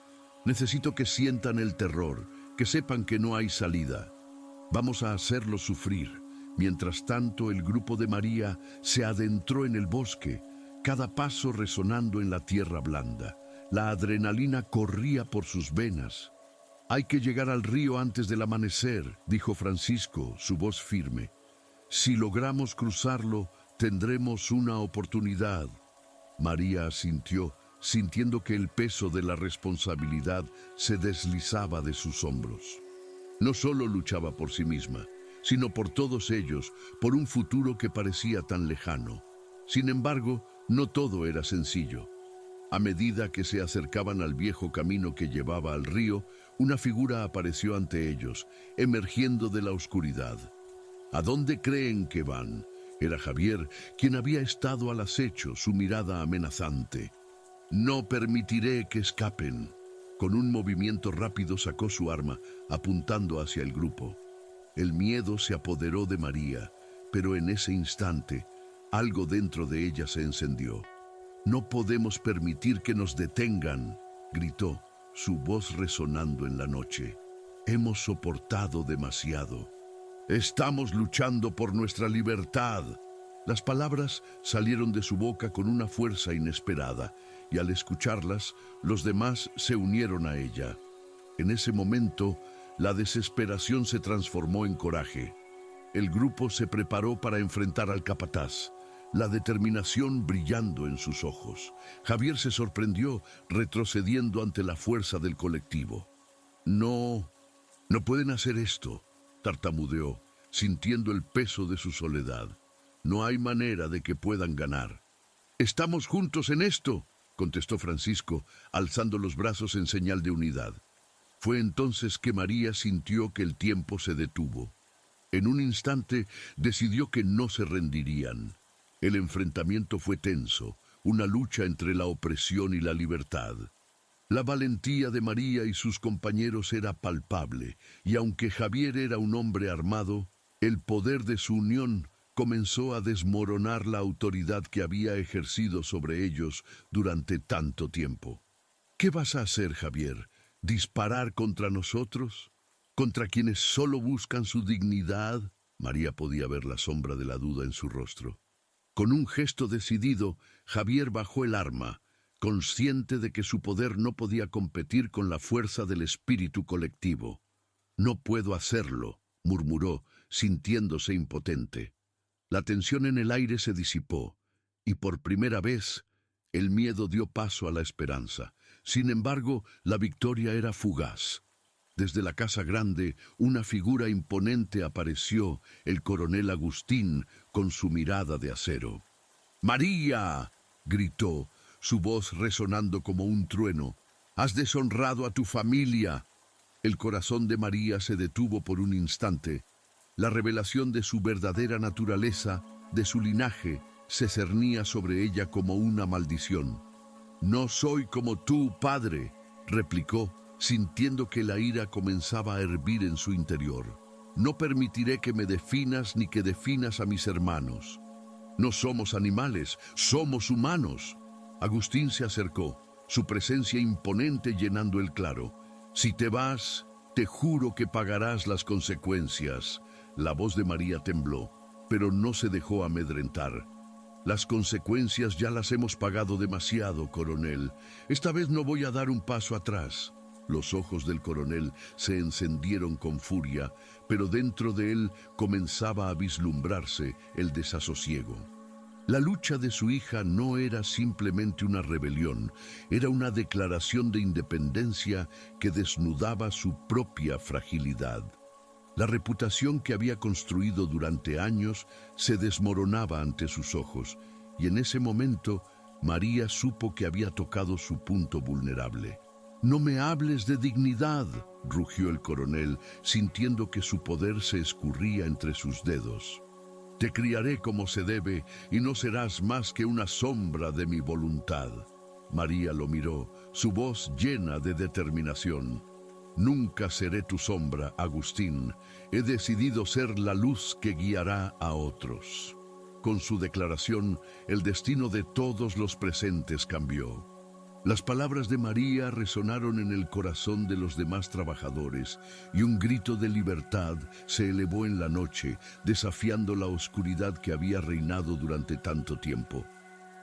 necesito que sientan el terror, que sepan que no hay salida. Vamos a hacerlos sufrir». Mientras tanto, el grupo de María se adentró en el bosque, cada paso resonando en la tierra blanda. La adrenalina corría por sus venas. «Hay que llegar al río antes del amanecer», dijo Francisco, su voz firme. «Si logramos cruzarlo, tendremos una oportunidad». María asintió, sintiendo que el peso de la responsabilidad se deslizaba de sus hombros. No solo luchaba por sí misma, sino por todos ellos, por un futuro que parecía tan lejano. Sin embargo, no todo era sencillo. A medida que se acercaban al viejo camino que llevaba al río, una figura apareció ante ellos, emergiendo de la oscuridad. ¿A dónde creen que van? Era Javier, quien había estado al acecho, su mirada amenazante. «No permitiré que escapen». Con un movimiento rápido sacó su arma, apuntando hacia el grupo. El miedo se apoderó de María, pero en ese instante, algo dentro de ella se encendió. «No podemos permitir que nos detengan», gritó, su voz resonando en la noche. «Hemos soportado demasiado. Estamos luchando por nuestra libertad». Las palabras salieron de su boca con una fuerza inesperada, y al escucharlas, los demás se unieron a ella. En ese momento, la desesperación se transformó en coraje. El grupo se preparó para enfrentar al capataz, la determinación brillando en sus ojos. Javier se sorprendió, retrocediendo ante la fuerza del colectivo. «No pueden hacer esto», tartamudeó, sintiendo el peso de su soledad. «No hay manera de que puedan ganar». «Estamos juntos en esto», contestó Francisco, alzando los brazos en señal de unidad. Fue entonces que María sintió que el tiempo se detuvo. En un instante decidió que no se rendirían. El enfrentamiento fue tenso, una lucha entre la opresión y la libertad. La valentía de María y sus compañeros era palpable, y aunque Javier era un hombre armado, el poder de su unión comenzó a desmoronar la autoridad que había ejercido sobre ellos durante tanto tiempo. «¿Qué vas a hacer, Javier? ¿Disparar contra nosotros? ¿Contra quienes solo buscan su dignidad?» María podía ver la sombra de la duda en su rostro. Con un gesto decidido, Javier bajó el arma, consciente de que su poder no podía competir con la fuerza del espíritu colectivo. «No puedo hacerlo», murmuró, sintiéndose impotente. La tensión en el aire se disipó, y por primera vez, el miedo dio paso a la esperanza. Sin embargo, la victoria era fugaz. Desde la casa grande, una figura imponente apareció, el coronel Agustín, con su mirada de acero. «¡María!», gritó, su voz resonando como un trueno. «¡Has deshonrado a tu familia!». El corazón de María se detuvo por un instante. La revelación de su verdadera naturaleza, de su linaje, se cernía sobre ella como una maldición. «No soy como tú, padre», replicó, sintiendo que la ira comenzaba a hervir en su interior. No permitiré que me definas ni que definas a mis hermanos. No somos animales, somos humanos. Agustín se acercó, su presencia imponente llenando el claro. Si te vas, te juro que pagarás las consecuencias. La voz de María tembló, pero no se dejó amedrentar. Las consecuencias ya las hemos pagado demasiado, coronel. Esta vez no voy a dar un paso atrás. Los ojos del coronel se encendieron con furia, pero dentro de él comenzaba a vislumbrarse el desasosiego. La lucha de su hija no era simplemente una rebelión, era una declaración de independencia que desnudaba su propia fragilidad. La reputación que había construido durante años se desmoronaba ante sus ojos, y en ese momento María supo que había tocado su punto vulnerable. «No me hables de dignidad», rugió el coronel, sintiendo que su poder se escurría entre sus dedos. «Te criaré como se debe y no serás más que una sombra de mi voluntad». María lo miró, su voz llena de determinación. «Nunca seré tu sombra, Agustín. He decidido ser la luz que guiará a otros». Con su declaración, el destino de todos los presentes cambió. Las palabras de María resonaron en el corazón de los demás trabajadores y un grito de libertad se elevó en la noche, desafiando la oscuridad que había reinado durante tanto tiempo.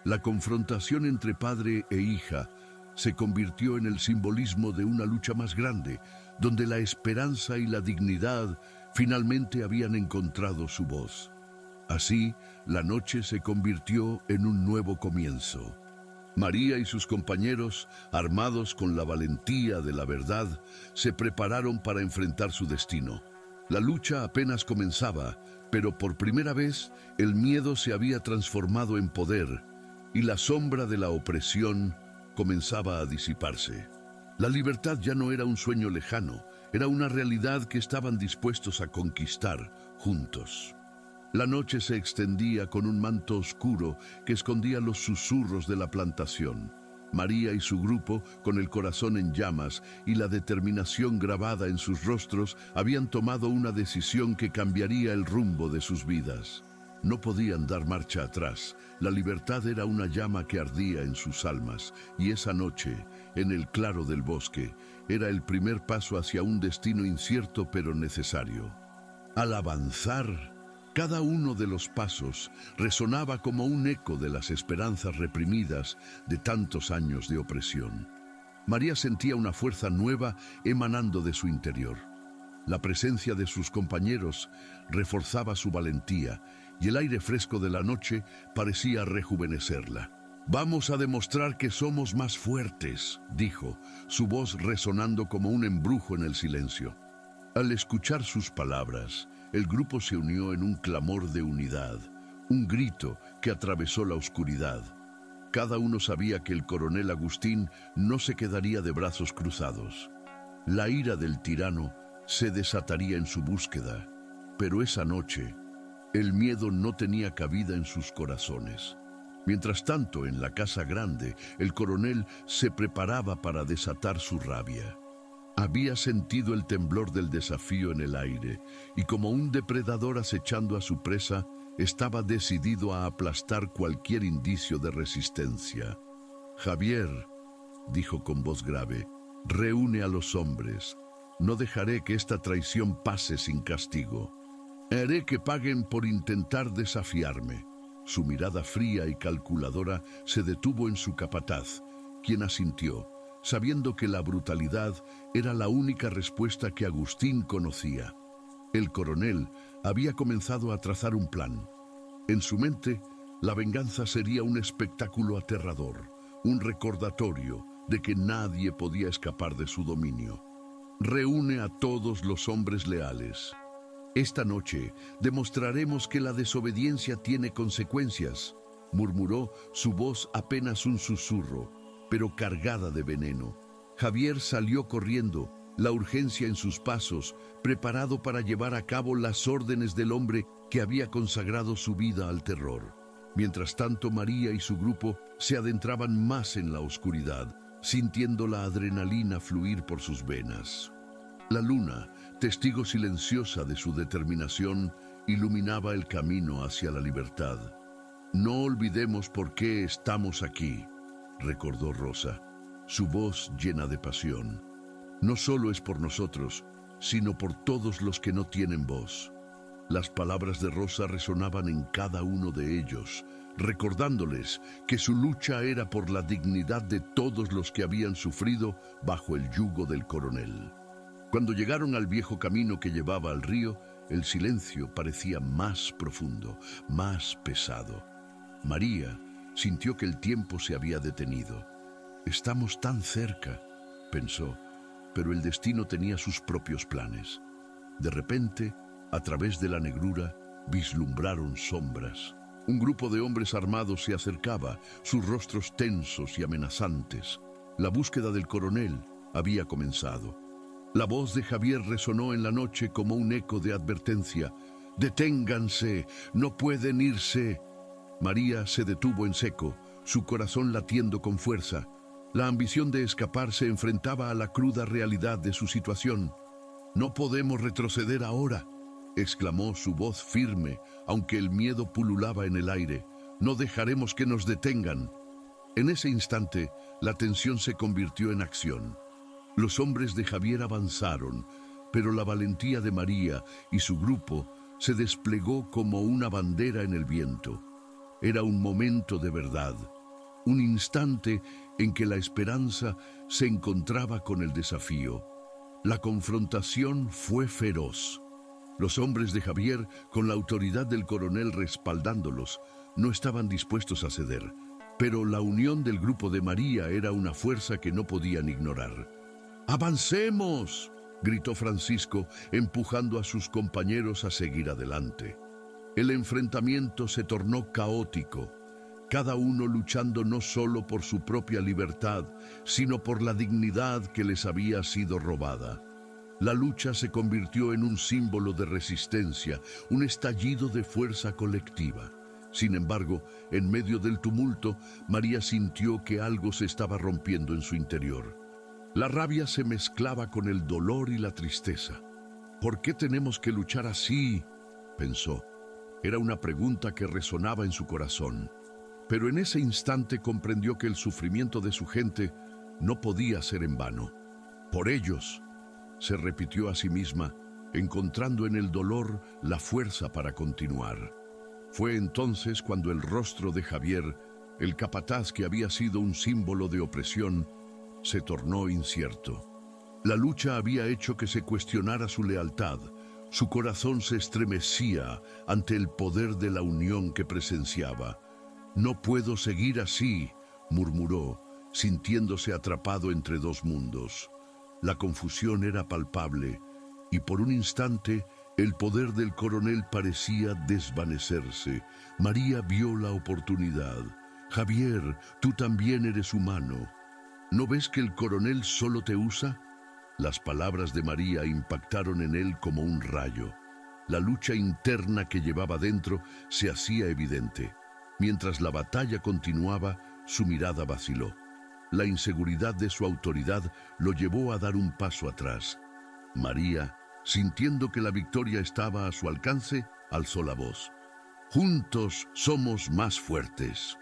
La confrontación entre padre e hija se convirtió en el simbolismo de una lucha más grande, donde la esperanza y la dignidad finalmente habían encontrado su voz. Así, la noche se convirtió en un nuevo comienzo. María y sus compañeros, armados con la valentía de la verdad, se prepararon para enfrentar su destino. La lucha apenas comenzaba, pero por primera vez el miedo se había transformado en poder y la sombra de la opresión comenzaba a disiparse. La libertad ya no era un sueño lejano, era una realidad que estaban dispuestos a conquistar juntos. La noche se extendía con un manto oscuro que escondía los susurros de la plantación. María y su grupo, con el corazón en llamas y la determinación grabada en sus rostros, habían tomado una decisión que cambiaría el rumbo de sus vidas. No podían dar marcha atrás. La libertad era una llama que ardía en sus almas, y esa noche, en el claro del bosque, era el primer paso hacia un destino incierto pero necesario. Al avanzar, cada uno de los pasos resonaba como un eco de las esperanzas reprimidas de tantos años de opresión. María sentía una fuerza nueva emanando de su interior. La presencia de sus compañeros reforzaba su valentía y el aire fresco de la noche parecía rejuvenecerla. «Vamos a demostrar que somos más fuertes», dijo, su voz resonando como un embrujo en el silencio. Al escuchar sus palabras, el grupo se unió en un clamor de unidad, un grito que atravesó la oscuridad. Cada uno sabía que el coronel Agustín no se quedaría de brazos cruzados. La ira del tirano se desataría en su búsqueda, pero esa noche, el miedo no tenía cabida en sus corazones. Mientras tanto, en la casa grande, el coronel se preparaba para desatar su rabia. Había sentido el temblor del desafío en el aire, y como un depredador acechando a su presa, estaba decidido a aplastar cualquier indicio de resistencia. «Javier», dijo con voz grave, «reúne a los hombres. No dejaré que esta traición pase sin castigo. Haré que paguen por intentar desafiarme». Su mirada fría y calculadora se detuvo en su capataz, quien asintió, sabiendo que la brutalidad era la única respuesta que Agustín conocía. El coronel había comenzado a trazar un plan. En su mente, la venganza sería un espectáculo aterrador, un recordatorio de que nadie podía escapar de su dominio. «Reúne a todos los hombres leales. Esta noche demostraremos que la desobediencia tiene consecuencias», murmuró, su voz apenas un susurro, pero cargada de veneno. Javier salió corriendo, la urgencia en sus pasos, preparado para llevar a cabo las órdenes del hombre que había consagrado su vida al terror. Mientras tanto, María y su grupo se adentraban más en la oscuridad, sintiendo la adrenalina fluir por sus venas. La luna, testigo silenciosa de su determinación, iluminaba el camino hacia la libertad. No olvidemos por qué estamos aquí, recordó Rosa, su voz llena de pasión. No solo es por nosotros, sino por todos los que no tienen voz. Las palabras de Rosa resonaban en cada uno de ellos, recordándoles que su lucha era por la dignidad de todos los que habían sufrido bajo el yugo del coronel. Cuando llegaron al viejo camino que llevaba al río, el silencio parecía más profundo, más pesado. María sintió que el tiempo se había detenido. Estamos tan cerca, pensó, pero el destino tenía sus propios planes. De repente, a través de la negrura, vislumbraron sombras. Un grupo de hombres armados se acercaba, sus rostros tensos y amenazantes. La búsqueda del coronel había comenzado. La voz de Javier resonó en la noche como un eco de advertencia. «Deténganse, no pueden irse». María se detuvo en seco, su corazón latiendo con fuerza. La ambición de escapar se enfrentaba a la cruda realidad de su situación. «No podemos retroceder ahora», exclamó su voz firme, aunque el miedo pululaba en el aire. «No dejaremos que nos detengan». En ese instante, la tensión se convirtió en acción. Los hombres de Javier avanzaron, pero la valentía de María y su grupo se desplegó como una bandera en el viento. Era un momento de verdad, un instante en que la esperanza se encontraba con el desafío. La confrontación fue feroz. Los hombres de Javier, con la autoridad del coronel respaldándolos, no estaban dispuestos a ceder, pero la unión del grupo de María era una fuerza que no podían ignorar. «¡Avancemos!», gritó Francisco, empujando a sus compañeros a seguir adelante. El enfrentamiento se tornó caótico, cada uno luchando no solo por su propia libertad, sino por la dignidad que les había sido robada. La lucha se convirtió en un símbolo de resistencia, un estallido de fuerza colectiva. Sin embargo, en medio del tumulto, María sintió que algo se estaba rompiendo en su interior. La rabia se mezclaba con el dolor y la tristeza. «¿Por qué tenemos que luchar así?», pensó. Era una pregunta que resonaba en su corazón. Pero en ese instante comprendió que el sufrimiento de su gente no podía ser en vano. «Por ellos», se repitió a sí misma, encontrando en el dolor la fuerza para continuar. Fue entonces cuando el rostro de Javier, el capataz que había sido un símbolo de opresión, se tornó incierto. La lucha había hecho que se cuestionara su lealtad. Su corazón se estremecía ante el poder de la unión que presenciaba. «No puedo seguir así», murmuró, sintiéndose atrapado entre dos mundos. La confusión era palpable, y por un instante el poder del coronel parecía desvanecerse. María vio la oportunidad. «Javier, tú también eres humano. ¿No ves que el coronel solo te usa?». Las palabras de María impactaron en él como un rayo. La lucha interna que llevaba dentro se hacía evidente. Mientras la batalla continuaba, su mirada vaciló. La inseguridad de su autoridad lo llevó a dar un paso atrás. María, sintiendo que la victoria estaba a su alcance, alzó la voz. «Juntos somos más fuertes.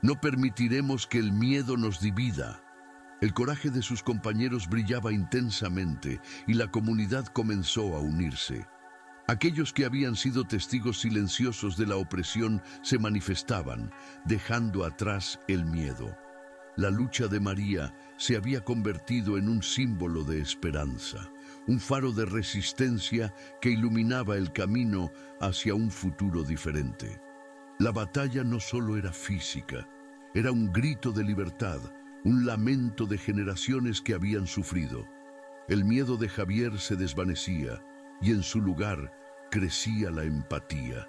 No permitiremos que el miedo nos divida». El coraje de sus compañeros brillaba intensamente y la comunidad comenzó a unirse. Aquellos que habían sido testigos silenciosos de la opresión se manifestaban, dejando atrás el miedo. La lucha de María se había convertido en un símbolo de esperanza, un faro de resistencia que iluminaba el camino hacia un futuro diferente. La batalla no solo era física, era un grito de libertad, un lamento de generaciones que habían sufrido. El miedo de Javier se desvanecía y en su lugar crecía la empatía.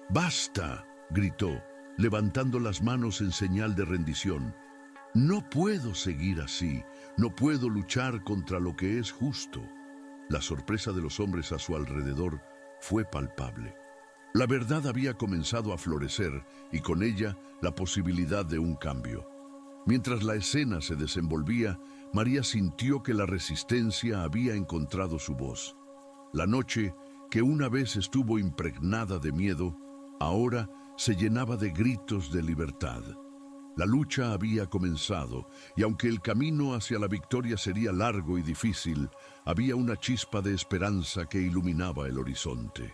«¡Basta!», gritó, levantando las manos en señal de rendición. «No puedo seguir así, no puedo luchar contra lo que es justo». La sorpresa de los hombres a su alrededor fue palpable. La verdad había comenzado a florecer y con ella la posibilidad de un cambio. Mientras la escena se desenvolvía, María sintió que la resistencia había encontrado su voz. La noche, que una vez estuvo impregnada de miedo, ahora se llenaba de gritos de libertad. La lucha había comenzado, y aunque el camino hacia la victoria sería largo y difícil, había una chispa de esperanza que iluminaba el horizonte.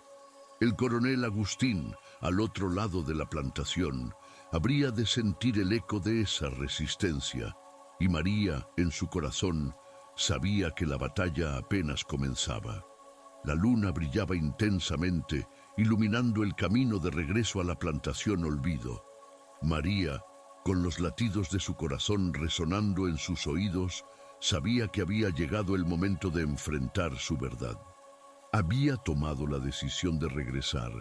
El coronel Agustín, al otro lado de la plantación, habría de sentir el eco de esa resistencia, y María, en su corazón, sabía que la batalla apenas comenzaba. La luna brillaba intensamente, iluminando el camino de regreso a la plantación Olvido. María, con los latidos de su corazón resonando en sus oídos, sabía que había llegado el momento de enfrentar su verdad. Había tomado la decisión de regresar,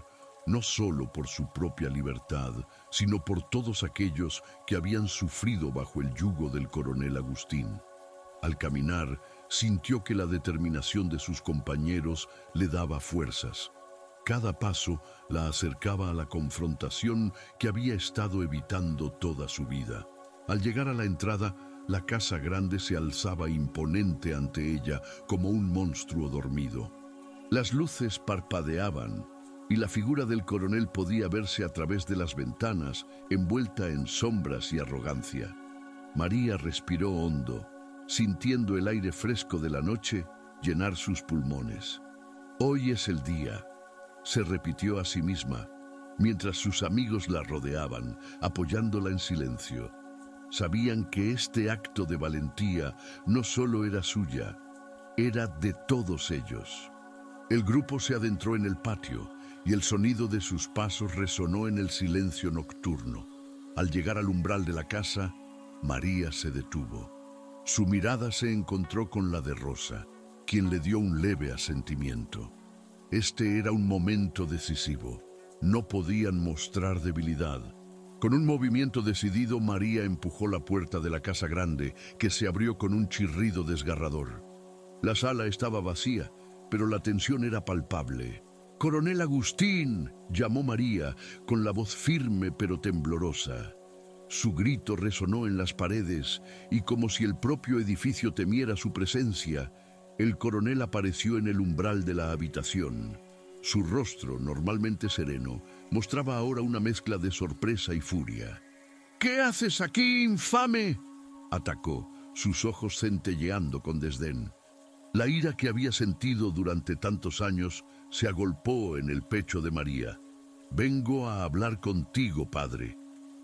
no solo por su propia libertad, sino por todos aquellos que habían sufrido bajo el yugo del coronel Agustín. Al caminar, sintió que la determinación de sus compañeros le daba fuerzas. Cada paso la acercaba a la confrontación que había estado evitando toda su vida. Al llegar a la entrada, la casa grande se alzaba imponente ante ella como un monstruo dormido. Las luces parpadeaban y la figura del coronel podía verse a través de las ventanas, envuelta en sombras y arrogancia. María respiró hondo, sintiendo el aire fresco de la noche llenar sus pulmones. «Hoy es el día», se repitió a sí misma, mientras sus amigos la rodeaban, apoyándola en silencio. Sabían que este acto de valentía no solo era suya, era de todos ellos. El grupo se adentró en el patio y el sonido de sus pasos resonó en el silencio nocturno. Al llegar al umbral de la casa, María se detuvo. Su mirada se encontró con la de Rosa, quien le dio un leve asentimiento. Este era un momento decisivo. No podían mostrar debilidad. Con un movimiento decidido, María empujó la puerta de la casa grande, que se abrió con un chirrido desgarrador. La sala estaba vacía, pero la tensión era palpable. «¡Coronel Agustín!», llamó María, con la voz firme pero temblorosa. Su grito resonó en las paredes, y como si el propio edificio temiera su presencia, el coronel apareció en el umbral de la habitación. Su rostro, normalmente sereno, mostraba ahora una mezcla de sorpresa y furia. «¿Qué haces aquí, infame?», atacó, sus ojos centelleando con desdén. La ira que había sentido durante tantos años se agolpó en el pecho de María. «Vengo a hablar contigo, padre»,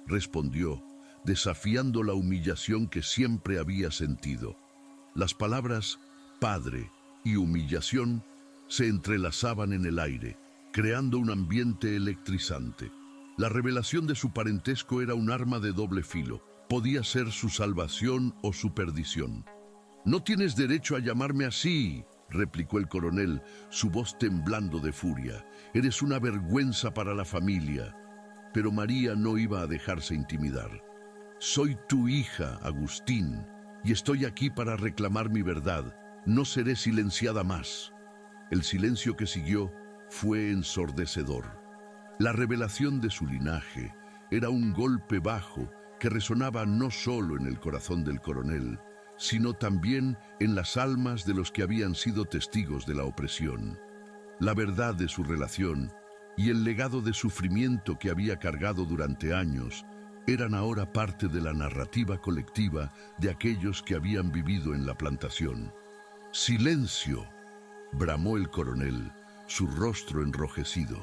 respondió, desafiando la humillación que siempre había sentido. Las palabras «padre» y «humillación» se entrelazaban en el aire, creando un ambiente electrizante. La revelación de su parentesco era un arma de doble filo. Podía ser su salvación o su perdición. «No tienes derecho a llamarme así», replicó el coronel, su voz temblando de furia. «Eres una vergüenza para la familia». Pero María no iba a dejarse intimidar. «Soy tu hija, Agustín, y estoy aquí para reclamar mi verdad. No seré silenciada más». El silencio que siguió fue ensordecedor. La revelación de su linaje era un golpe bajo que resonaba no solo en el corazón del coronel, sino también en las almas de los que habían sido testigos de la opresión. La verdad de su relación y el legado de sufrimiento que había cargado durante años eran ahora parte de la narrativa colectiva de aquellos que habían vivido en la plantación. «¡Silencio!», bramó el coronel, su rostro enrojecido.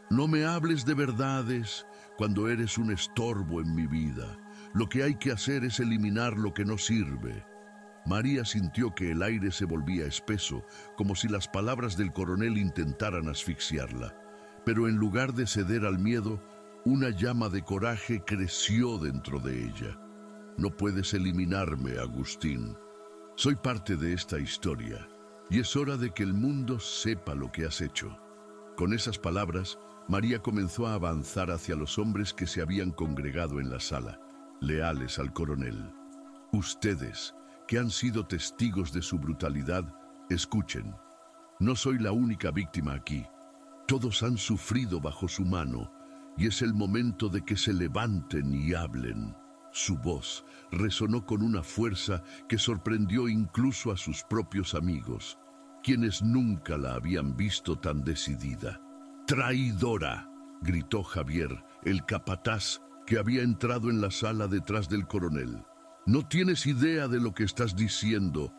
«No me hables de verdades cuando eres un estorbo en mi vida. Lo que hay que hacer es eliminar lo que no sirve». María sintió que el aire se volvía espeso, como si las palabras del coronel intentaran asfixiarla. Pero en lugar de ceder al miedo, una llama de coraje creció dentro de ella. «No puedes eliminarme, Agustín. Soy parte de esta historia, y es hora de que el mundo sepa lo que has hecho». Con esas palabras, María comenzó a avanzar hacia los hombres que se habían congregado en la sala, leales al coronel. «Ustedes, que han sido testigos de su brutalidad, escuchen. No soy la única víctima aquí. Todos han sufrido bajo su mano, y es el momento de que se levanten y hablen. Su voz resonó con una fuerza que sorprendió incluso a sus propios amigos, quienes nunca la habían visto tan decidida. ¡Traidora!, gritó Javier, el capataz, que había entrado en la sala detrás del coronel. No tienes idea de lo que estás diciendo.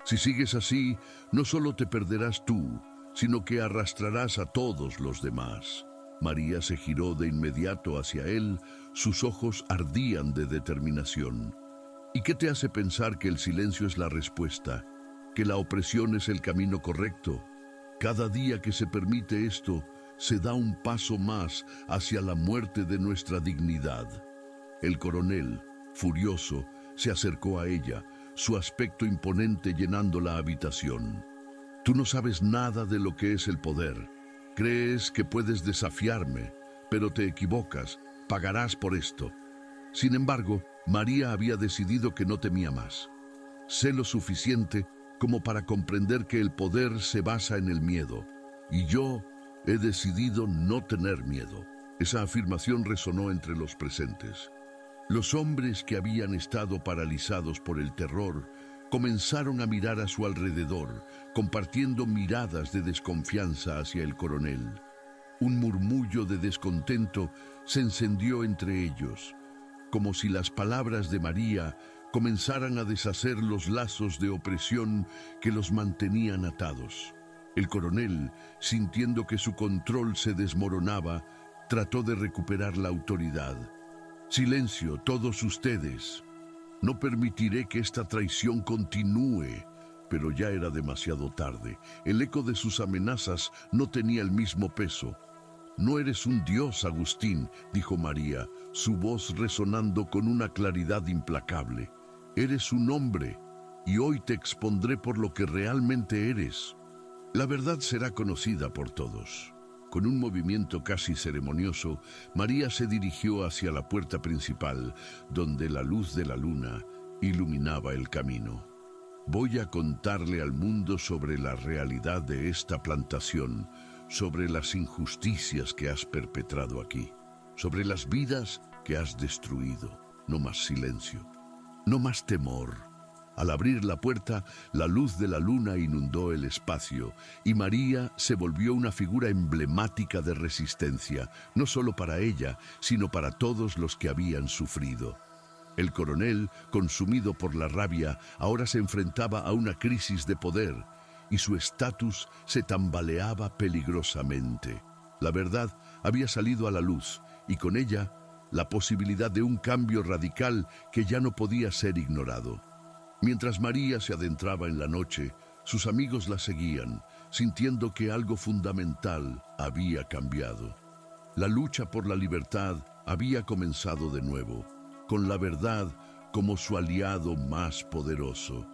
Si sigues así, no solo te perderás tú, sino que arrastrarás a todos los demás. María se giró de inmediato hacia él, sus ojos ardían de determinación. ¿Y qué te hace pensar que el silencio es la respuesta? ¿Que la opresión es el camino correcto? Cada día que se permite esto, se da un paso más hacia la muerte de nuestra dignidad. El coronel, furioso, se acercó a ella, su aspecto imponente llenando la habitación. Tú no sabes nada de lo que es el poder. Crees que puedes desafiarme, pero te equivocas, pagarás por esto. Sin embargo, María había decidido que no temía más. Sé lo suficiente como para comprender que el poder se basa en el miedo, y yo he decidido no tener miedo. Esa afirmación resonó entre los presentes. Los hombres que habían estado paralizados por el terror comenzaron a mirar a su alrededor, compartiendo miradas de desconfianza hacia el coronel. Un murmullo de descontento se encendió entre ellos, como si las palabras de María comenzaran a deshacer los lazos de opresión que los mantenían atados. El coronel, sintiendo que su control se desmoronaba, trató de recuperar la autoridad. Silencio, todos ustedes. No permitiré que esta traición continúe. Pero ya era demasiado tarde. El eco de sus amenazas no tenía el mismo peso. No eres un dios, Agustín, dijo María, su voz resonando con una claridad implacable. Eres un hombre, y hoy te expondré por lo que realmente eres. La verdad será conocida por todos. Con un movimiento casi ceremonioso, María se dirigió hacia la puerta principal, donde la luz de la luna iluminaba el camino. Voy a contarle al mundo sobre la realidad de esta plantación, sobre las injusticias que has perpetrado aquí, sobre las vidas que has destruido. No más silencio, no más temor. Al abrir la puerta, la luz de la luna inundó el espacio y María se volvió una figura emblemática de resistencia, no solo para ella, sino para todos los que habían sufrido. El coronel, consumido por la rabia, ahora se enfrentaba a una crisis de poder y su estatus se tambaleaba peligrosamente. La verdad había salido a la luz y con ella la posibilidad de un cambio radical que ya no podía ser ignorado. Mientras María se adentraba en la noche, sus amigos la seguían, sintiendo que algo fundamental había cambiado. La lucha por la libertad había comenzado de nuevo, con la verdad como su aliado más poderoso.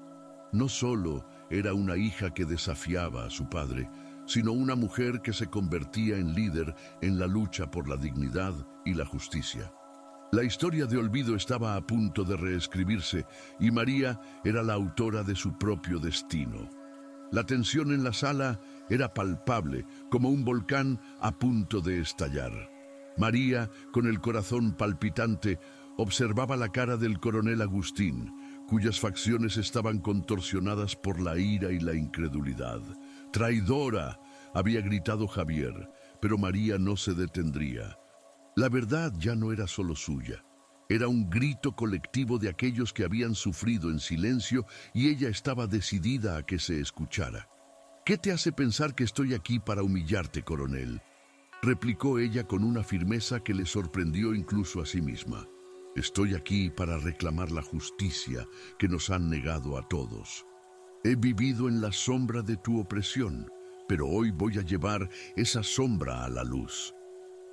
No solo era una hija que desafiaba a su padre, sino una mujer que se convertía en líder en la lucha por la dignidad y la justicia. La historia de olvido estaba a punto de reescribirse y María era la autora de su propio destino. La tensión en la sala era palpable, como un volcán a punto de estallar. María, con el corazón palpitante, observaba la cara del coronel Agustín, cuyas facciones estaban contorsionadas por la ira y la incredulidad. ¡Traidora!, había gritado Javier, pero María no se detendría. La verdad ya no era solo suya, era un grito colectivo de aquellos que habían sufrido en silencio y ella estaba decidida a que se escuchara. ¿Qué te hace pensar que estoy aquí para humillarte, coronel?, replicó ella con una firmeza que le sorprendió incluso a sí misma. Estoy aquí para reclamar la justicia que nos han negado a todos. He vivido en la sombra de tu opresión, pero hoy voy a llevar esa sombra a la luz.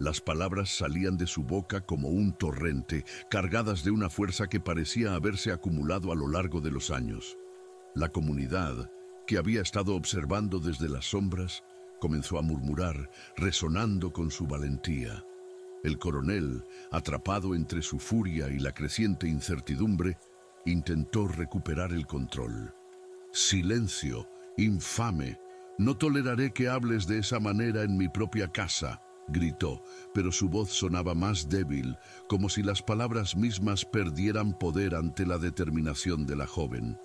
Las palabras salían de su boca como un torrente, cargadas de una fuerza que parecía haberse acumulado a lo largo de los años. La comunidad, que había estado observando desde las sombras, comenzó a murmurar, resonando con su valentía. El coronel, atrapado entre su furia y la creciente incertidumbre, intentó recuperar el control. «Silencio, infame. No toleraré que hables de esa manera en mi propia casa», gritó, pero su voz sonaba más débil, como si las palabras mismas perdieran poder ante la determinación de la joven.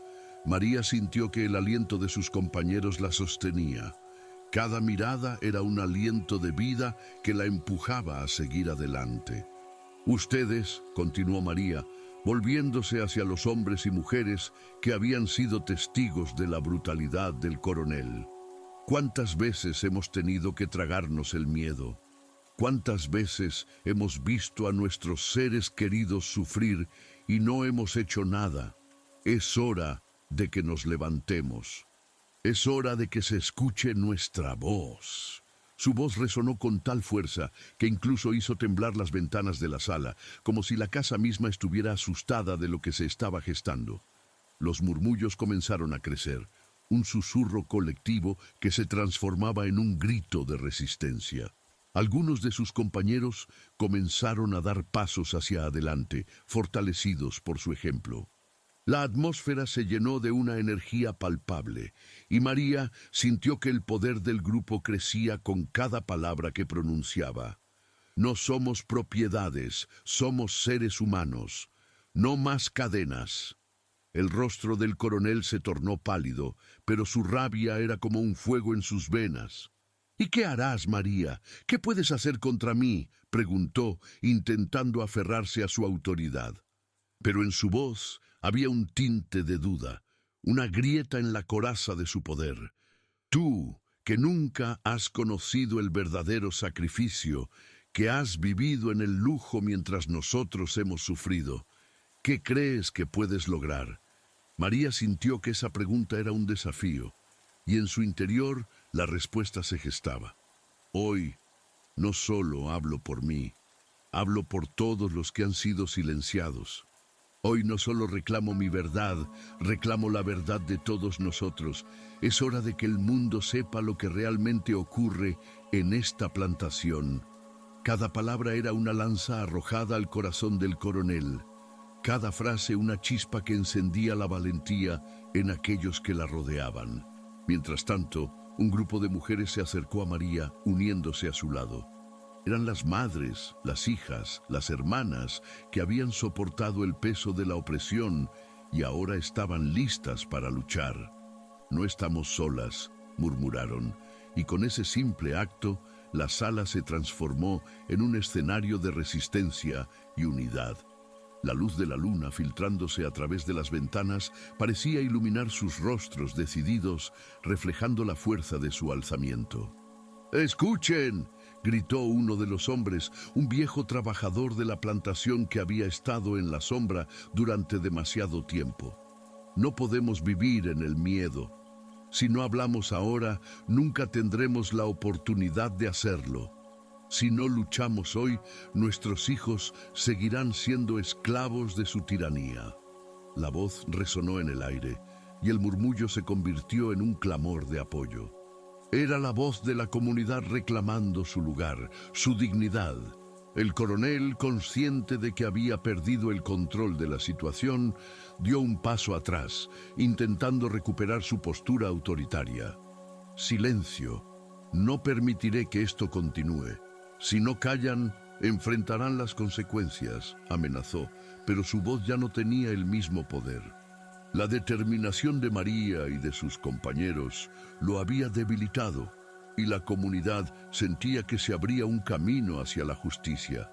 María sintió que el aliento de sus compañeros la sostenía. Cada mirada era un aliento de vida que la empujaba a seguir adelante. Ustedes, continuó María, volviéndose hacia los hombres y mujeres que habían sido testigos de la brutalidad del coronel. ¿Cuántas veces hemos tenido que tragarnos el miedo? ¿Cuántas veces hemos visto a nuestros seres queridos sufrir y no hemos hecho nada? Es hora de que nos levantemos. Es hora de que se escuche nuestra voz. Su voz resonó con tal fuerza que incluso hizo temblar las ventanas de la sala, como si la casa misma estuviera asustada de lo que se estaba gestando. Los murmullos comenzaron a crecer, un susurro colectivo que se transformaba en un grito de resistencia. Algunos de sus compañeros comenzaron a dar pasos hacia adelante, fortalecidos por su ejemplo. La atmósfera se llenó de una energía palpable, y María sintió que el poder del grupo crecía con cada palabra que pronunciaba. No somos propiedades, somos seres humanos. No más cadenas. El rostro del coronel se tornó pálido, pero su rabia era como un fuego en sus venas. ¿Y qué harás, María? ¿Qué puedes hacer contra mí?, preguntó, intentando aferrarse a su autoridad. Pero en su voz había un tinte de duda, una grieta en la coraza de su poder. Tú, que nunca has conocido el verdadero sacrificio, que has vivido en el lujo mientras nosotros hemos sufrido, ¿qué crees que puedes lograr? María sintió que esa pregunta era un desafío, y en su interior la respuesta se gestaba. Hoy no solo hablo por mí, hablo por todos los que han sido silenciados. Hoy no solo reclamo mi verdad, reclamo la verdad de todos nosotros. Es hora de que el mundo sepa lo que realmente ocurre en esta plantación. Cada palabra era una lanza arrojada al corazón del coronel. Cada frase una chispa que encendía la valentía en aquellos que la rodeaban. Mientras tanto, un grupo de mujeres se acercó a María, uniéndose a su lado. Eran las madres, las hijas, las hermanas que habían soportado el peso de la opresión y ahora estaban listas para luchar. No estamos solas, murmuraron, y con ese simple acto, la sala se transformó en un escenario de resistencia y unidad. La luz de la luna, filtrándose a través de las ventanas, parecía iluminar sus rostros decididos, reflejando la fuerza de su alzamiento. ¡Escuchen!, gritó uno de los hombres, un viejo trabajador de la plantación que había estado en la sombra durante demasiado tiempo. No podemos vivir en el miedo. Si no hablamos ahora, nunca tendremos la oportunidad de hacerlo. Si no luchamos hoy, nuestros hijos seguirán siendo esclavos de su tiranía. La voz resonó en el aire, y el murmullo se convirtió en un clamor de apoyo. Era la voz de la comunidad reclamando su lugar, su dignidad. El coronel, consciente de que había perdido el control de la situación, dio un paso atrás, intentando recuperar su postura autoritaria. Silencio. No permitiré que esto continúe. Si no callan, enfrentarán las consecuencias, amenazó, pero su voz ya no tenía el mismo poder. La determinación de María y de sus compañeros lo había debilitado, y la comunidad sentía que se abría un camino hacia la justicia.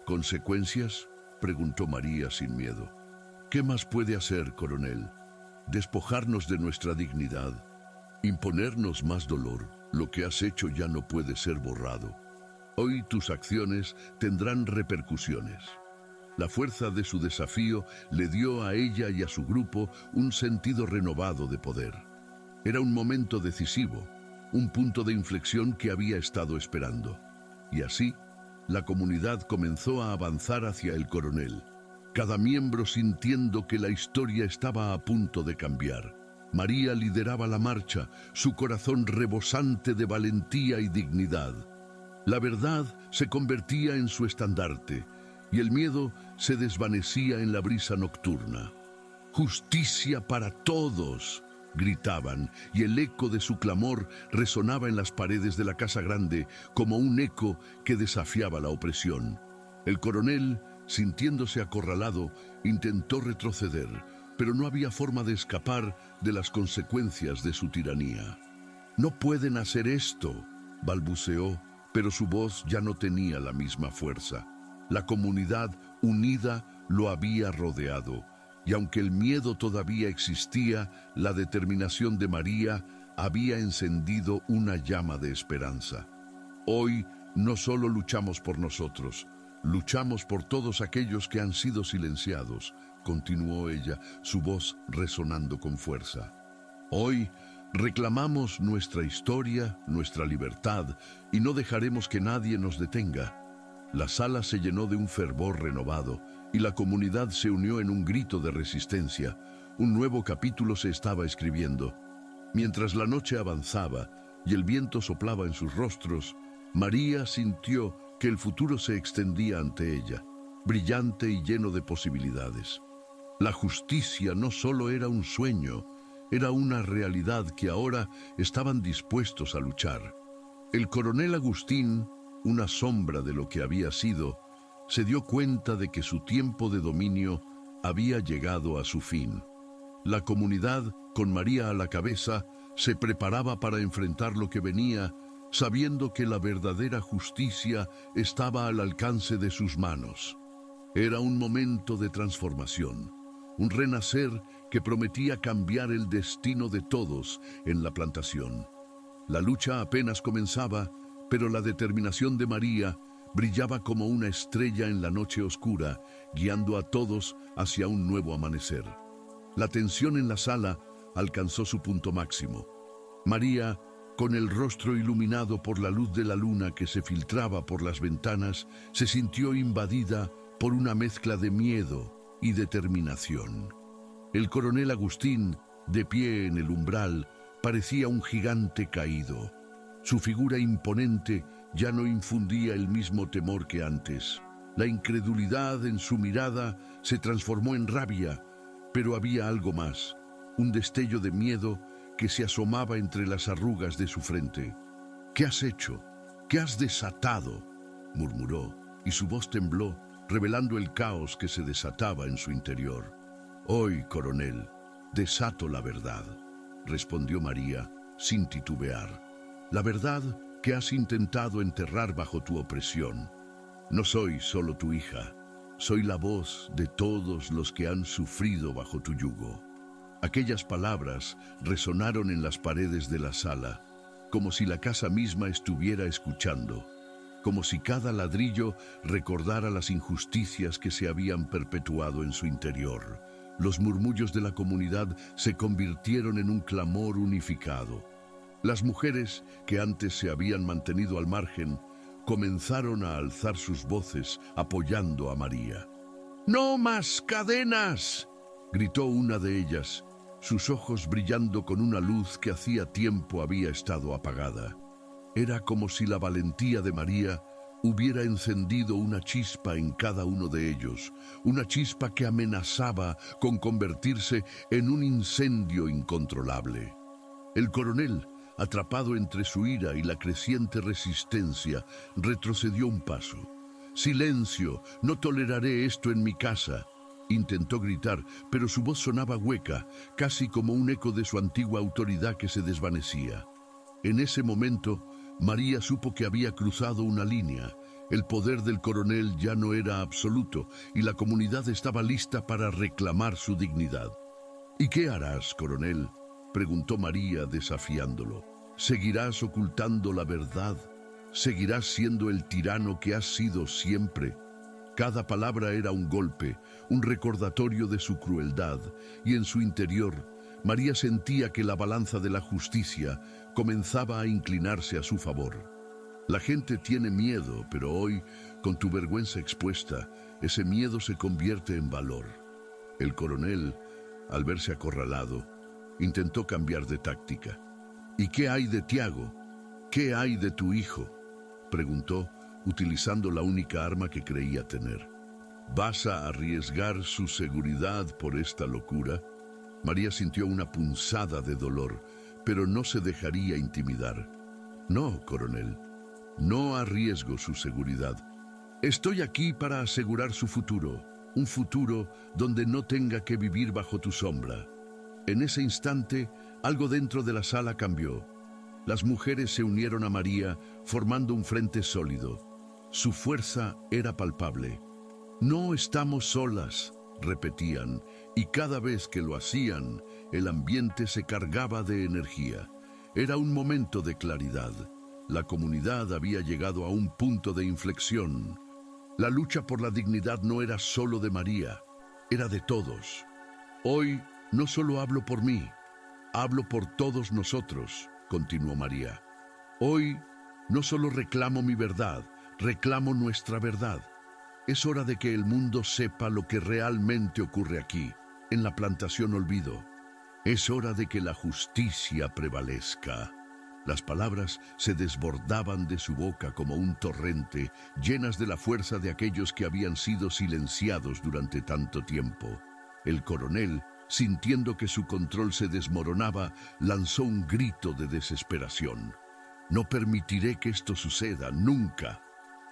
¿Consecuencias?, preguntó María sin miedo. ¿Qué más puede hacer, coronel? ¿Despojarnos de nuestra dignidad? ¿Imponernos más dolor? Lo que has hecho ya no puede ser borrado. Hoy tus acciones tendrán repercusiones. La fuerza de su desafío le dio a ella y a su grupo un sentido renovado de poder. Era un momento decisivo, un punto de inflexión que había estado esperando. Y así, la comunidad comenzó a avanzar hacia el coronel, cada miembro sintiendo que la historia estaba a punto de cambiar. María lideraba la marcha, su corazón rebosante de valentía y dignidad. La verdad se convertía en su estandarte, y el miedo se desvanecía en la brisa nocturna. Justicia para todos, gritaban, y el eco de su clamor resonaba en las paredes de la casa grande como un eco que desafiaba la opresión. El coronel, sintiéndose acorralado, intentó retroceder, pero no había forma de escapar de las consecuencias de su tiranía. «No pueden hacer esto», balbuceó, pero su voz ya no tenía la misma fuerza. La comunidad unida lo había rodeado, y aunque el miedo todavía existía, la determinación de María había encendido una llama de esperanza. «Hoy no solo luchamos por nosotros, luchamos por todos aquellos que han sido silenciados», continuó ella, su voz resonando con fuerza. «Hoy reclamamos nuestra historia, nuestra libertad, y no dejaremos que nadie nos detenga». La sala se llenó de un fervor renovado, y la comunidad se unió en un grito de resistencia. Un nuevo capítulo se estaba escribiendo. Mientras la noche avanzaba y el viento soplaba en sus rostros, María sintió que el futuro se extendía ante ella, brillante y lleno de posibilidades. La justicia no solo era un sueño, era una realidad que ahora estaban dispuestos a luchar. El coronel Agustín, una sombra de lo que había sido, se dio cuenta de que su tiempo de dominio había llegado a su fin. La comunidad, con María a la cabeza, se preparaba para enfrentar lo que venía, sabiendo que la verdadera justicia estaba al alcance de sus manos. Era un momento de transformación, un renacer que prometía cambiar el destino de todos en la plantación. La lucha apenas comenzaba, pero la determinación de María brillaba como una estrella en la noche oscura, guiando a todos hacia un nuevo amanecer. La tensión en la sala alcanzó su punto máximo. María, con el rostro iluminado por la luz de la luna que se filtraba por las ventanas, se sintió invadida por una mezcla de miedo y determinación. El coronel Agustín, de pie en el umbral, parecía un gigante caído. Su figura imponente ya no infundía el mismo temor que antes. La incredulidad en su mirada se transformó en rabia, pero había algo más, un destello de miedo que se asomaba entre las arrugas de su frente. «¿Qué has hecho? ¿Qué has desatado?», murmuró, y su voz tembló, revelando el caos que se desataba en su interior. «Hoy, coronel, desato la verdad», respondió María, sin titubear. «La verdad que has intentado enterrar bajo tu opresión. No soy solo tu hija, soy la voz de todos los que han sufrido bajo tu yugo». Aquellas palabras resonaron en las paredes de la sala, como si la casa misma estuviera escuchando, como si cada ladrillo recordara las injusticias que se habían perpetuado en su interior. Los murmullos de la comunidad se convirtieron en un clamor unificado. Las mujeres, que antes se habían mantenido al margen, comenzaron a alzar sus voces apoyando a María. «¡No más cadenas!», gritó una de ellas, sus ojos brillando con una luz que hacía tiempo había estado apagada. Era como si la valentía de María hubiera encendido una chispa en cada uno de ellos, una chispa que amenazaba con convertirse en un incendio incontrolable. El coronel, atrapado entre su ira y la creciente resistencia, retrocedió un paso. «¡Silencio! No toleraré esto en mi casa», intentó gritar, pero su voz sonaba hueca, casi como un eco de su antigua autoridad que se desvanecía. En ese momento, María supo que había cruzado una línea. El poder del coronel ya no era absoluto y la comunidad estaba lista para reclamar su dignidad. «¿Y qué harás, coronel?», preguntó María desafiándolo. «¿Seguirás ocultando la verdad? ¿Seguirás siendo el tirano que has sido siempre?». Cada palabra era un golpe, un recordatorio de su crueldad, y en su interior, María sentía que la balanza de la justicia comenzaba a inclinarse a su favor. La gente tiene miedo, pero hoy, con tu vergüenza expuesta, ese miedo se convierte en valor. El coronel, al verse acorralado, intentó cambiar de táctica. «¿Y qué hay de Tiago? ¿Qué hay de tu hijo?», preguntó, utilizando la única arma que creía tener. «¿Vas a arriesgar su seguridad por esta locura?». María sintió una punzada de dolor, pero no se dejaría intimidar. No, coronel, no arriesgo su seguridad. Estoy aquí para asegurar su futuro, un futuro donde no tenga que vivir bajo tu sombra. En ese instante, algo dentro de la sala cambió. Las mujeres se unieron a María, formando un frente sólido. Su fuerza era palpable. No estamos solas, repetían, y cada vez que lo hacían, el ambiente se cargaba de energía. Era un momento de claridad. La comunidad había llegado a un punto de inflexión. La lucha por la dignidad no era solo de María, era de todos. Hoy no solo hablo por mí, hablo por todos nosotros, continuó María. Hoy no solo reclamo mi verdad, reclamo nuestra verdad. Es hora de que el mundo sepa lo que realmente ocurre aquí, en la plantación Olvido. Es hora de que la justicia prevalezca. Las palabras se desbordaban de su boca como un torrente, llenas de la fuerza de aquellos que habían sido silenciados durante tanto tiempo. El coronel, sintiendo que su control se desmoronaba, lanzó un grito de desesperación. No permitiré que esto suceda, nunca.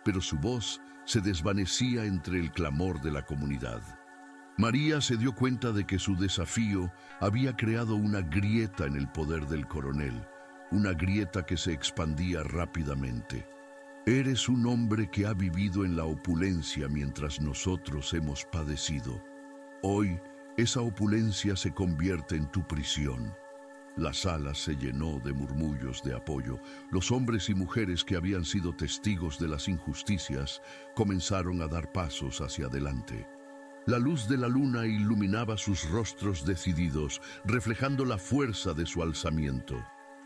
Pero su voz se desvanecía entre el clamor de la comunidad. María se dio cuenta de que su desafío había creado una grieta en el poder del coronel, una grieta que se expandía rápidamente. Eres un hombre que ha vivido en la opulencia mientras nosotros hemos padecido. Hoy, esa opulencia se convierte en tu prisión. La sala se llenó de murmullos de apoyo. Los hombres y mujeres que habían sido testigos de las injusticias comenzaron a dar pasos hacia adelante. La luz de la luna iluminaba sus rostros decididos, reflejando la fuerza de su alzamiento.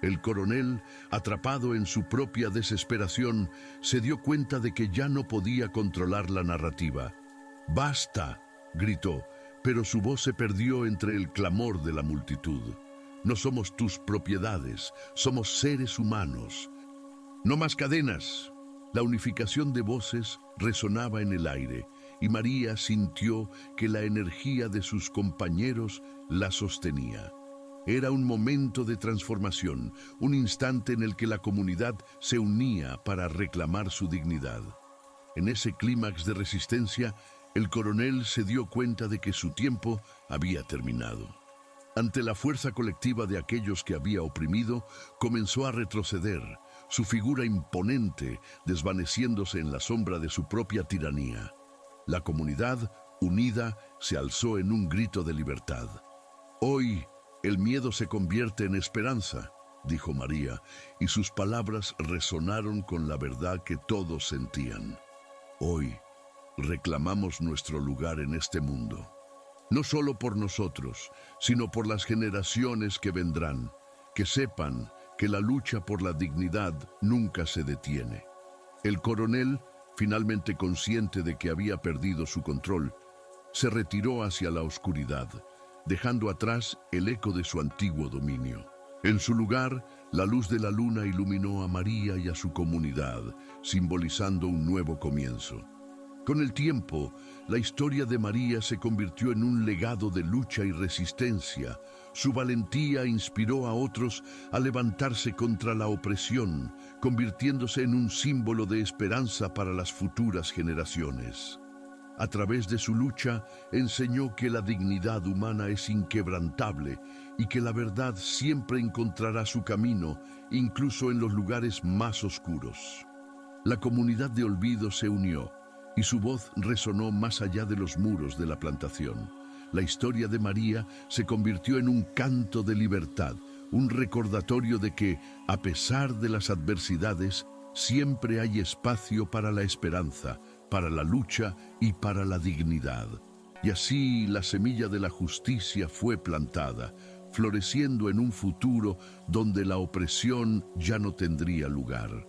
El coronel, atrapado en su propia desesperación, se dio cuenta de que ya no podía controlar la narrativa. «¡Basta!», gritó, pero su voz se perdió entre el clamor de la multitud. «No somos tus propiedades, somos seres humanos. ¡No más cadenas!». La unificación de voces resonaba en el aire, y María sintió que la energía de sus compañeros la sostenía. Era un momento de transformación, un instante en el que la comunidad se unía para reclamar su dignidad. En ese clímax de resistencia, el coronel se dio cuenta de que su tiempo había terminado. Ante la fuerza colectiva de aquellos que había oprimido, comenzó a retroceder, su figura imponente desvaneciéndose en la sombra de su propia tiranía. La comunidad, unida, se alzó en un grito de libertad. «Hoy, el miedo se convierte en esperanza», dijo María, y sus palabras resonaron con la verdad que todos sentían. «Hoy, reclamamos nuestro lugar en este mundo. No solo por nosotros, sino por las generaciones que vendrán, que sepan que la lucha por la dignidad nunca se detiene». El coronel, finalmente consciente de que había perdido su control, se retiró hacia la oscuridad, dejando atrás el eco de su antiguo dominio. En su lugar, la luz de la luna iluminó a María y a su comunidad, simbolizando un nuevo comienzo. Con el tiempo, la historia de María se convirtió en un legado de lucha y resistencia. Su valentía inspiró a otros a levantarse contra la opresión, convirtiéndose en un símbolo de esperanza para las futuras generaciones. A través de su lucha, enseñó que la dignidad humana es inquebrantable y que la verdad siempre encontrará su camino, incluso en los lugares más oscuros. La comunidad de Olvido se unió, y su voz resonó más allá de los muros de la plantación. La historia de María se convirtió en un canto de libertad, un recordatorio de que, a pesar de las adversidades, siempre hay espacio para la esperanza, para la lucha y para la dignidad. Y así la semilla de la justicia fue plantada, floreciendo en un futuro donde la opresión ya no tendría lugar.